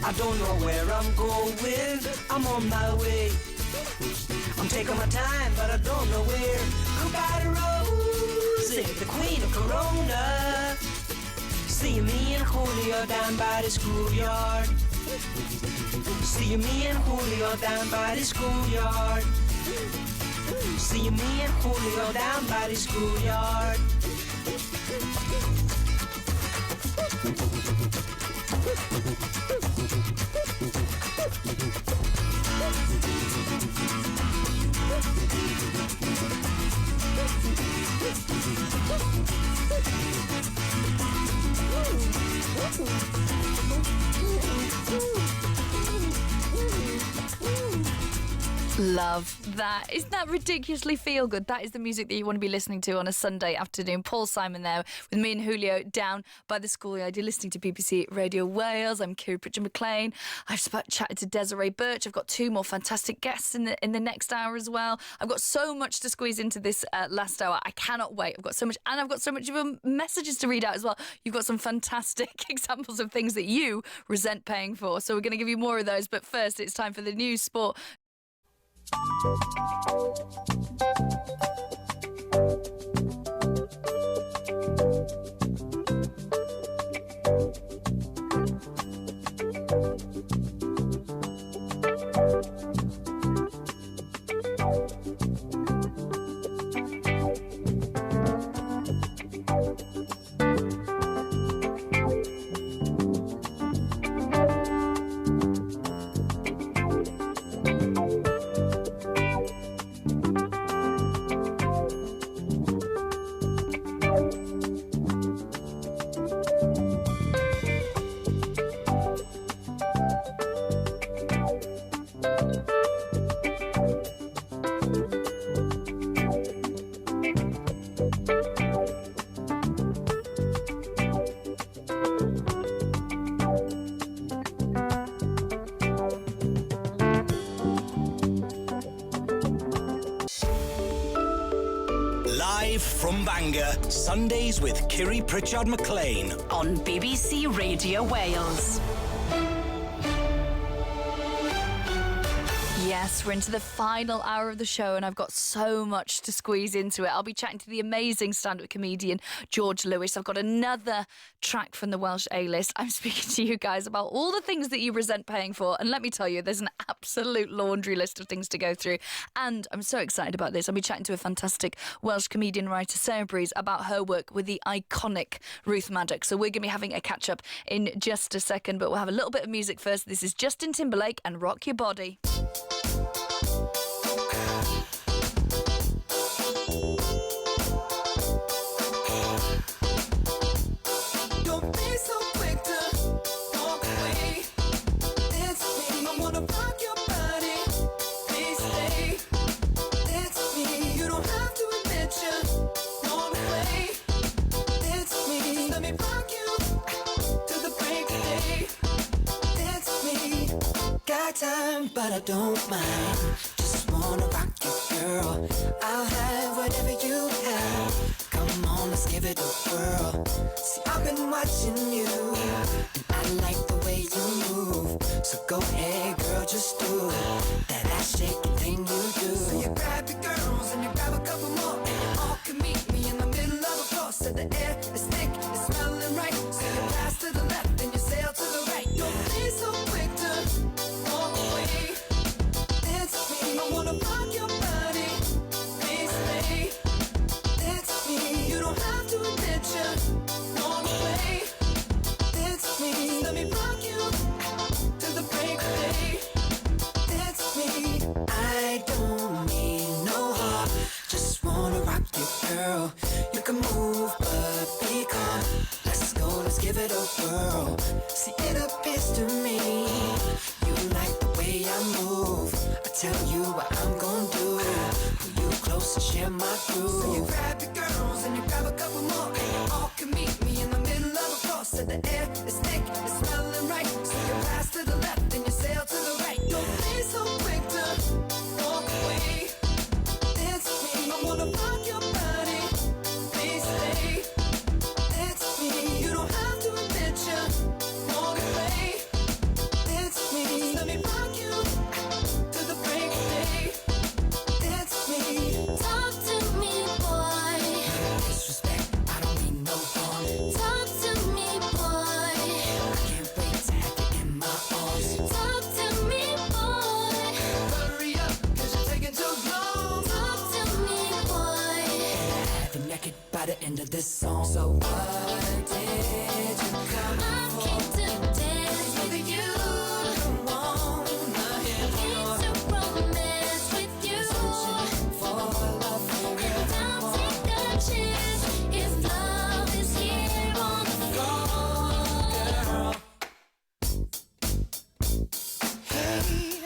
I don't know where I'm going. I'm on my way. I'm taking my time, but I don't know where. Goodbye to Rosie, the queen of Corona. See me and Julio down by the schoolyard. See me and Julio down by the schoolyard. See me and Julio down by the schoolyard. Love that. Isn't that ridiculously feel good? That is the music that you want to be listening to on a Sunday afternoon. Paul Simon there with me and Julio down by the schoolyard. You're listening to BBC Radio Wales. I'm Kiri Prichard-Mclean. I've just chatted to Desiree Birch. I've got two more fantastic guests in the next hour as well. I've got so much to squeeze into this last hour. I cannot wait. I've got so much, and I've got so much of messages to read out as well. You've got some fantastic examples of things that you resent paying for. So we're going to give you more of those. But first, it's time for the news, sport. Live from Bangor, Sundays with Kiri Prichard-Mclean. On BBC Radio Wales. Yes, we're into the final hour of the show and I've got so much to squeeze into it. I'll be chatting to the amazing stand-up comedian George Lewis. I've got another track from the Welsh A-list. I'm speaking to you guys about all the things that you resent paying for. And let me tell you, there's an absolute laundry list of things to go through. And I'm so excited about this. I'll be chatting to a fantastic Welsh comedian writer, Sarah Breeze, about her work with the iconic Ruth Maddox. So we're going to be having a catch-up in just a second, but we'll have a little bit of music first. This is Justin Timberlake and Rock Your Body. time, but I don't mind. Just wanna rock you, girl. I'll have whatever you have. Come on, let's give it a whirl. See, I've been watching you, and I like the way you move. So go ahead, girl, just do that ass shaking thing you do. So you grab your girls and you grab a couple more, and you all can meet me in the middle of the floor. So the air is thick, it's smelling right. So you pass to the left and you sail to the right. Don't be so quick to walk away. It's me, I wanna rock your body. Please stay. It's me, you don't have to admit you walk away. It's me, let me rock you to the break of day. It's me, I don't need no heart, just wanna rock you, girl. You can move, but be calm. Let's go, let's give it a whirl. See, it appears to me you like the way I move. I tell you what I'm gonna do. Pull you close and share my groove. So you grab your girls and you grab a couple more, and you all can meet me in the middle of the floor. So the air is thick, it's smelling right. So you pass to the left and you sail to the right. Don't be so quick to walk away. It's me, I wanna rock your body. Please stay. It's me, you don't have to admit you walk away. It's me, let me rock you to the break of day. It's me. Talk to me, boy. Disrespect, I don't mean no harm. Talk to me, boy. I can't wait to have you in my arms. Talk to me, boy. Hurry up, cause you're taking too long. Talk to me, boy. Have you naked by the end of this song. So what did you come I for? came to dance with you. Don't wanna hear more. Came to romance with you. For love And I'll take a chance if love is here on the floor. Hey,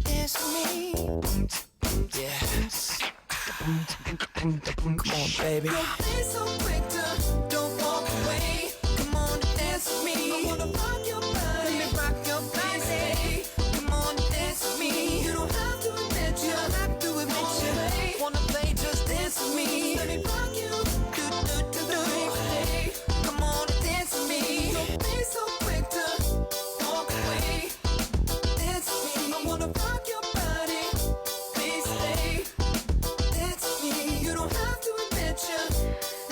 it's me. Yes. Come on, baby. Don't be so quick to don't walk away. Come on, dance with me. I wanna rock your body. Let me rock your body. Come on, dance with me. You don't have to admit you. Don't have to admit you. Wanna play? Just dance with me. Let me rock you. Do do do do. Hey, come on, dance with me. Don't be so quick to walk away. It's me. I wanna rock your body. Please stay. It's me. You don't have to admit you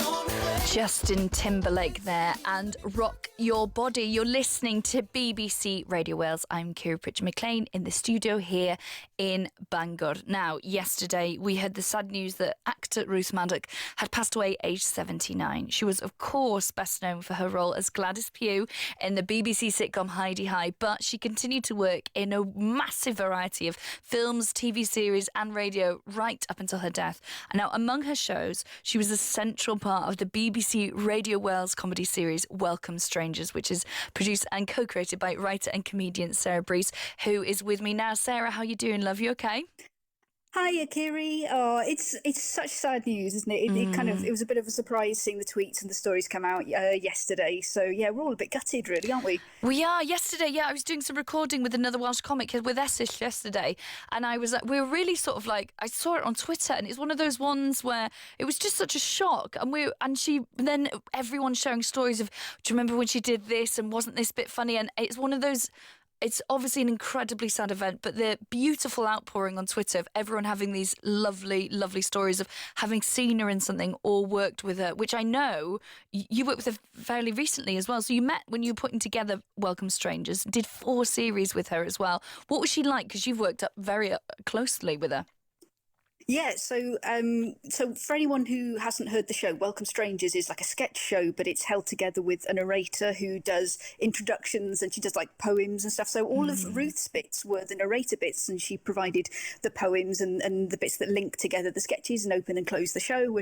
want to play. Justin Timberlake there and Rock Your Body. You're listening to BBC Radio Wales. I'm Kiri Prichard-Mclean in the studio here in Bangor. Now, yesterday we heard the sad news that actor Ruth Maddock had passed away aged 79. She was, of course, best known for her role as Gladys Pugh in the BBC sitcom Heidi High, but she continued to work in a massive variety of films, TV series and radio right up until her death. And now, among her shows, she was a central part of the BBC Radio Wales comedy series Welcome Strangers, which is produced and co-created by writer and comedian Sarah Breeze, who is with me now. Sarah, how you doing, love? You okay? Hiya, Kiri. Oh, it's such sad news, isn't it? It was a bit of a surprise seeing the tweets and the stories come out yesterday. So yeah, we're all a bit gutted, really, aren't we? We are. Yesterday, yeah, I was doing some recording with another Welsh comic with Essex yesterday, and we were really sort of like, I saw it on Twitter, and it's one of those ones where it was just such a shock, then everyone sharing stories of, do you remember when she did this, and wasn't this bit funny? And it's one of those. It's obviously an incredibly sad event, but the beautiful outpouring on Twitter of everyone having these lovely, lovely stories of having seen her in something or worked with her, which I know you worked with her fairly recently as well. So you met when you were putting together Welcome Strangers, did 4 series with her as well. What was she like? Because you've worked up very closely with her. Yeah, so for anyone who hasn't heard the show, Welcome Strangers is like a sketch show, but it's held together with a narrator who does introductions, and she does like poems and stuff. So all of Ruth's bits were the narrator bits, and she provided the poems and the bits that link together the sketches and open and close the show.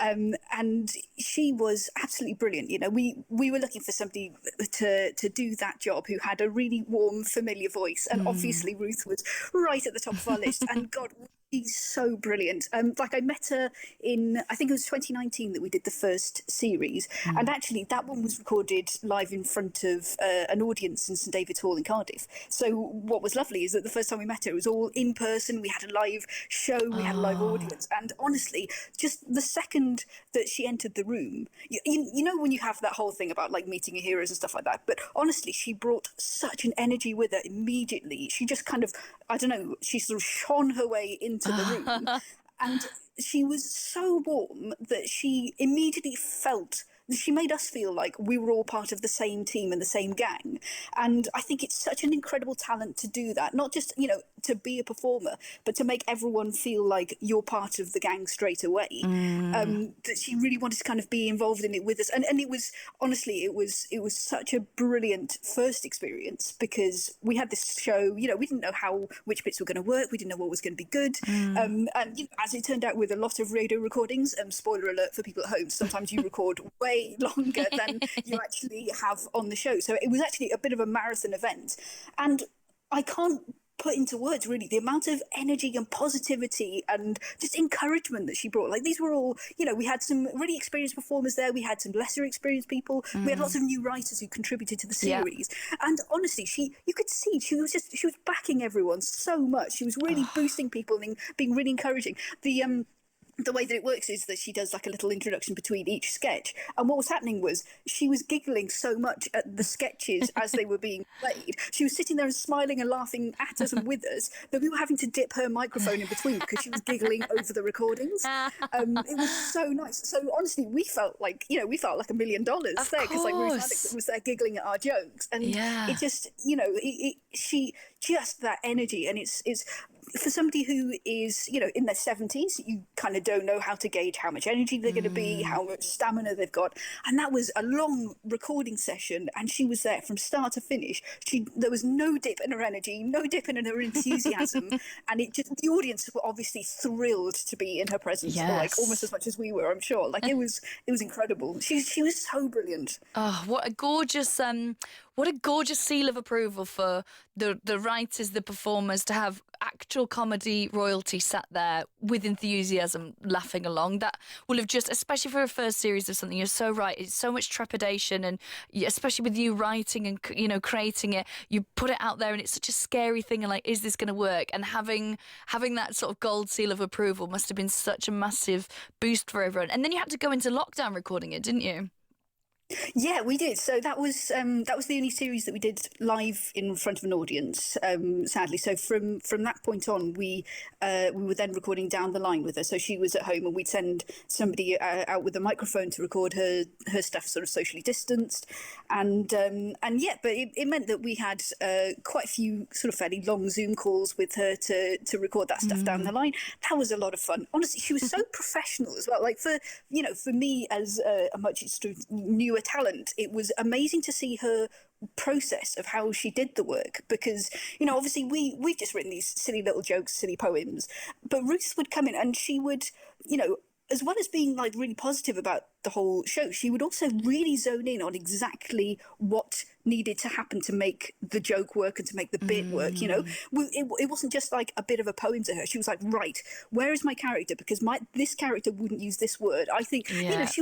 And she was absolutely brilliant. You know, we were looking for somebody to do that job who had a really warm, familiar voice, and obviously Ruth was right at the top of our list. And God, She's so brilliant. Like I met her in, I think it was 2019 that we did the first series, and actually that one was recorded live in front of an audience in St David's Hall in Cardiff. So what was lovely is that the first time we met her, it was all in person. We had a live show, we had a live audience, and honestly, just the second that she entered the room, you know when you have that whole thing about like meeting your heroes and stuff like that. But honestly, she brought such an energy with her immediately. She just kind of, I don't know, she sort of shone her way into the room, and she was so warm that she immediately felt, she made us feel like we were all part of the same team and the same gang. And I think it's such an incredible talent to do that, not just, you know, to be a performer, but to make everyone feel like you're part of the gang straight away. That she really wanted to kind of be involved in it with us. And it was, honestly, it was such a brilliant first experience, because we had this show, you know, we didn't know which bits were going to work. We didn't know what was going to be good. And you know, as it turned out with a lot of radio recordings, spoiler alert for people at home, sometimes you record way longer than you actually have on the show. So it was actually a bit of a marathon event. And I can't put into words really the amount of energy and positivity and just encouragement that she brought. Like, these were all, you know, we had some really experienced performers there, we had some lesser experienced people, we had lots of new writers who contributed to the series. And honestly, you could see she was backing everyone so much. She was really boosting people and being really encouraging. The way that it works is that she does like a little introduction between each sketch. And what was happening was she was giggling so much at the sketches as they were being played. She was sitting there and smiling and laughing at us and with us, that we were having to dip her microphone in between because she was giggling over the recordings. It was so nice. So honestly, we felt like $1 million there, because like Ruth Maddox was there giggling at our jokes. And it just, you know, she just that energy. And it's for somebody who is, you know, in their 70s, you kind of don't know how to gauge how much energy they're going to be, how much stamina they've got. And that was a long recording session, and she was there from start to finish. There was no dip in her energy, no dip in her enthusiasm, and the audience were obviously thrilled to be in her presence, like almost as much as we were, I'm sure. Like it was incredible. She was so brilliant. Oh, what a gorgeous seal of approval for the writers, the performers, to have actual comedy royalty sat there with enthusiasm laughing along. That will have just, especially for a first series of something, you're so right, it's so much trepidation, and especially with you writing and, you know, creating it, you put it out there and it's such a scary thing, and like, is this going to work? And having that sort of gold seal of approval must have been such a massive boost for everyone. And then you had to go into lockdown recording it, didn't you? Yeah, we did. So that was the only series that we did live in front of an audience, sadly. So from that point on, we were then recording down the line with her. So she was at home, and we'd send somebody out with a microphone to record her stuff, sort of socially distanced, and yeah. But it meant that we had quite a few sort of fairly long Zoom calls with her to record that stuff down the line. That was a lot of fun. Honestly, she was so professional as well. Like for me as a much newer talent, it was amazing to see her process of how she did the work, because, you know, obviously we've just written these silly little jokes, silly poems, but Ruth would come in and she would, you know, as well as being like really positive about the whole show, she would also really zone in on exactly what needed to happen to make the joke work and to make the bit work. You know, it wasn't just like a bit of a poem to her. She was like, right, where is my character? Because this character wouldn't use this word. I think, you know, she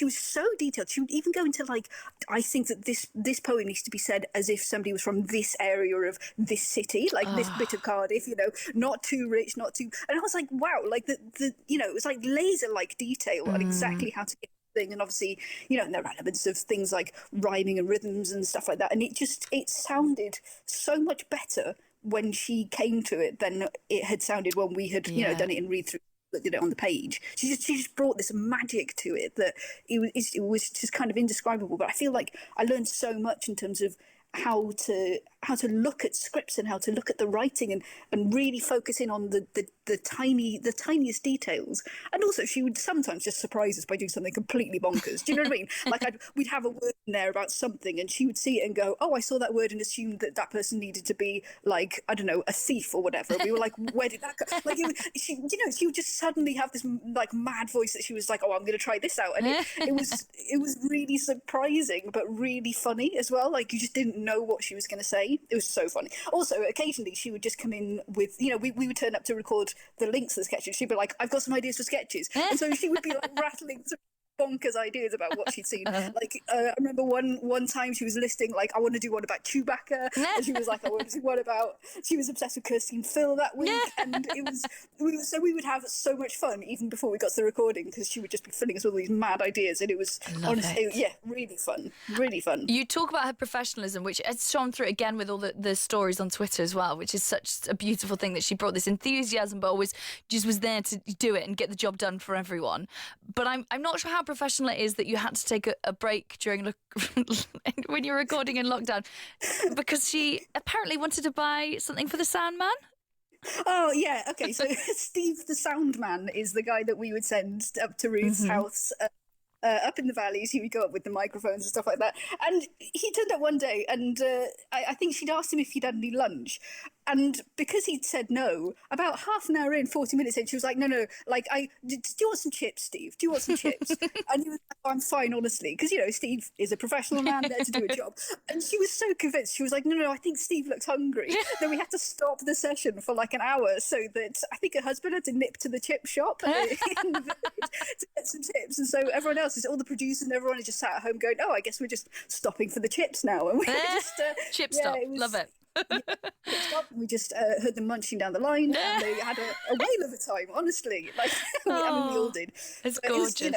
was so detailed. She would even go into like, I think that this poem needs to be said as if somebody was from this area of this city, like this bit of Cardiff, you know, not too rich, not too. And I was like, wow, like the you know, it was like laser-like detail on exactly how to get thing. And obviously, you know, there are elements of things like rhyming and rhythms and stuff like that, and it sounded so much better when she came to it than it had sounded when we had you know, done it in read through, did it on the page. She just brought this magic to it that it was just kind of indescribable. But I feel like I learned so much in terms of how to look at scripts and how to look at the writing and really focus in on the tiniest details. And also, she would sometimes just surprise us by doing something completely bonkers. Do you know what I mean? Like we'd have a word in there about something, and she would see it and go, "Oh, I saw that word and assumed that person needed to be like, I don't know, a thief or whatever." And we were like, "Where did that go?" Like she would just suddenly have this like mad voice that she was like, "Oh, I'm going to try this out," and it was really surprising but really funny as well. Like you just didn't know what she was going to say. funny. It was so funny. Also, occasionally she would just come in with, we would turn up to record the links to the sketches. She'd be like, I've got some ideas for sketches. And so she would be like rattling through bonkers ideas about what she'd seen. Like, I remember one time she was listing, like, I want to do one about Chewbacca. And she was like, I want to do one about, she was obsessed with Kirsty and Phil that week. And so we would have so much fun even before we got to the recording, because she would just be filling us with all these mad ideas. And it was honestly, really fun. Really fun. You talk about her professionalism, which has shone through again with all the stories on Twitter as well, which is such a beautiful thing, that she brought this enthusiasm, but always just was there to do it and get the job done for everyone. But I'm not sure how professional it is that you had to take a break during when you're recording in lockdown, because she apparently wanted to buy something for the Sandman. Oh, yeah. Okay, so Steve the Sound Man is the guy that we would send up to Ruth's house up in the valleys. He would go up with the microphones and stuff like that. And he turned up one day, and I think she'd asked him if he'd had any lunch. And because he'd said no, about half an hour in, 40 minutes in, she was like, no, like, do you want some chips, Steve? Do you want some chips? And he was like, oh, I'm fine, honestly. Because, Steve is a professional man there to do a job. And she was so convinced. She was like, no, I think Steve looks hungry. Then we had to stop the session for like an hour, so that I think her husband had to nip to the chip shop in the village to get some chips. And so everyone else, all the producers and everyone is just sat at home going, oh, I guess we're just stopping for the chips now. And we were just... Chip stop, love it. We just heard them munching down the line, and they had a whale of a time, honestly. Like, we all did. It's gorgeous.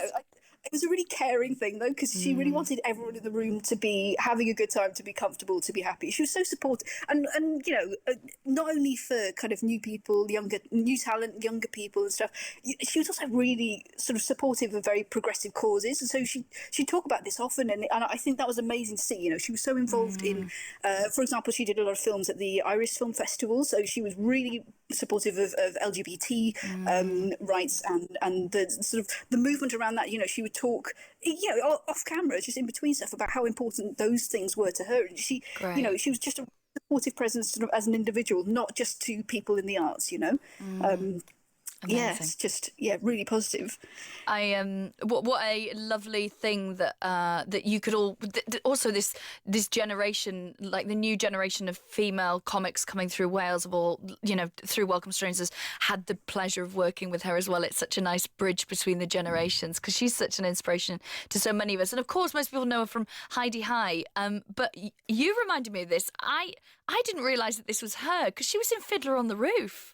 It was a really caring thing, though, because she really wanted everyone in the room to be having a good time, to be comfortable, to be happy. She was so supportive, and not only for kind of new people, new talent, younger people and stuff. She was also really sort of supportive of very progressive causes, and so she'd talk about this often, and I think that was amazing to see. She was so involved in, for example, she did a lot of films at the Irish Film Festival, so she was really supportive of LGBT rights and the sort of the movement around that. She would talk, off camera, just in between stuff, about how important those things were to her. And she, she was just a supportive presence sort of as an individual, not just to people in the arts. Yeah, it's just really positive. What a lovely thing that that you could all also this generation, like the new generation of female comics coming through Wales, have all through Welcome Strangers, had the pleasure of working with her as well. It's such a nice bridge between the generations, because she's such an inspiration to so many of us. And of course, most people know her from Heidi High. But you reminded me of this. I didn't realise that this was her, because she was in Fiddler on the Roof.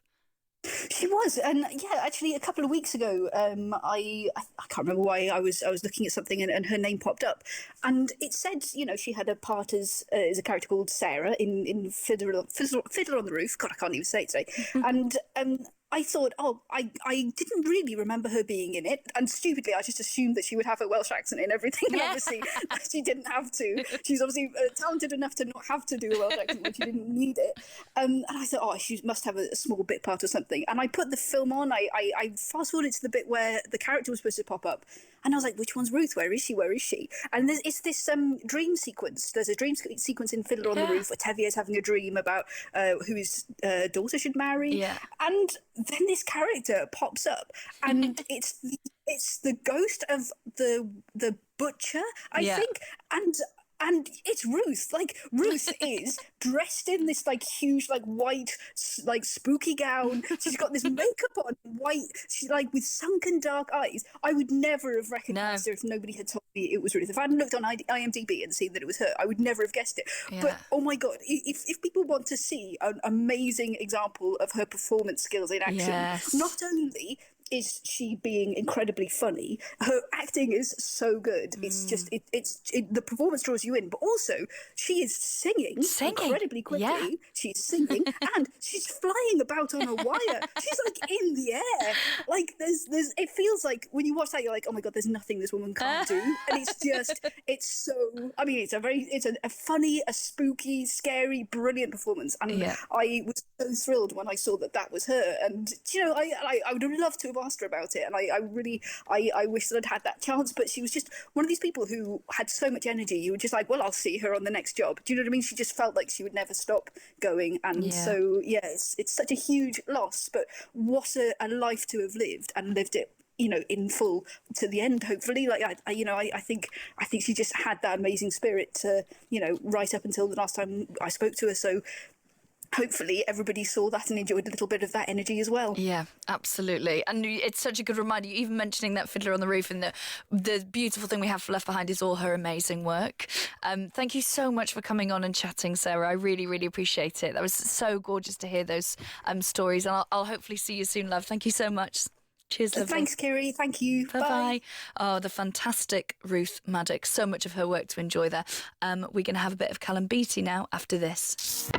She was, and actually, a couple of weeks ago, I can't remember why I was looking at something, and her name popped up, and it said, she had a part as a character called Sarah in Fiddler on the Roof. God, I can't even say it today. And I thought, I didn't really remember her being in it, and stupidly, I just assumed that she would have a Welsh accent in everything, and obviously, she didn't have to. She's obviously talented enough to not have to do a Welsh accent when she didn't need it. And I thought, she must have a small bit part or something. And I put the film on, I fast-forwarded to the bit where the character was supposed to pop up, and I was like, which one's Ruth? Where is she? Where is she? And it's this dream sequence. There's a dream sequence in Fiddler on the Roof where Tevye's having a dream about who his daughter should marry. Yeah. And then this character pops up, and it's the ghost of the butcher, I think, and it's Ruth. Like, Ruth is dressed in this like huge like white like spooky gown. She's got this makeup on, white. She's like with sunken dark eyes. I would never have recognised her if nobody had told me it was Ruth. If I hadn't looked on IMDb and seen that it was her, I would never have guessed it. Yeah. But oh my god, if people want to see an amazing example of her performance skills in action, not only is she being incredibly funny, her acting is so good. It's just the performance draws you in, but also she is singing incredibly quickly. Yeah. She's singing and she's flying about on a wire. She's like in the air. Like there's it feels like when you watch that, you're like, oh my god, there's nothing this woman can't do. And it's so, I mean, it's a funny, a spooky, scary, brilliant performance. And I was so thrilled when I saw that was her. And I would have loved to have asked her about it, and I wish that I'd had that chance, but she was just one of these people who had so much energy. You were just like, well, I'll see her on the next job. Do you know what I mean? She just felt like she would never stop going, and so it's such a huge loss, but what a life to have lived, and lived it in full to the end, hopefully. Like I think she just had that amazing spirit to, right up until the last time I spoke to her. So hopefully everybody saw that and enjoyed a little bit of that energy as well. Yeah, absolutely. And it's such a good reminder, you even mentioning that Fiddler on the Roof, and the beautiful thing we have left behind is all her amazing work. Thank you so much for coming on and chatting, Sarah. I really, really appreciate it. That was so gorgeous to hear those stories, and I'll hopefully see you soon, love. Thank you so much. Cheers, lovely. Thanks, Kiri. Thank you. Bye-bye. Oh, the fantastic Ruth Maddox. So much of her work to enjoy there. We're going to have a bit of Callum Beattie now after this.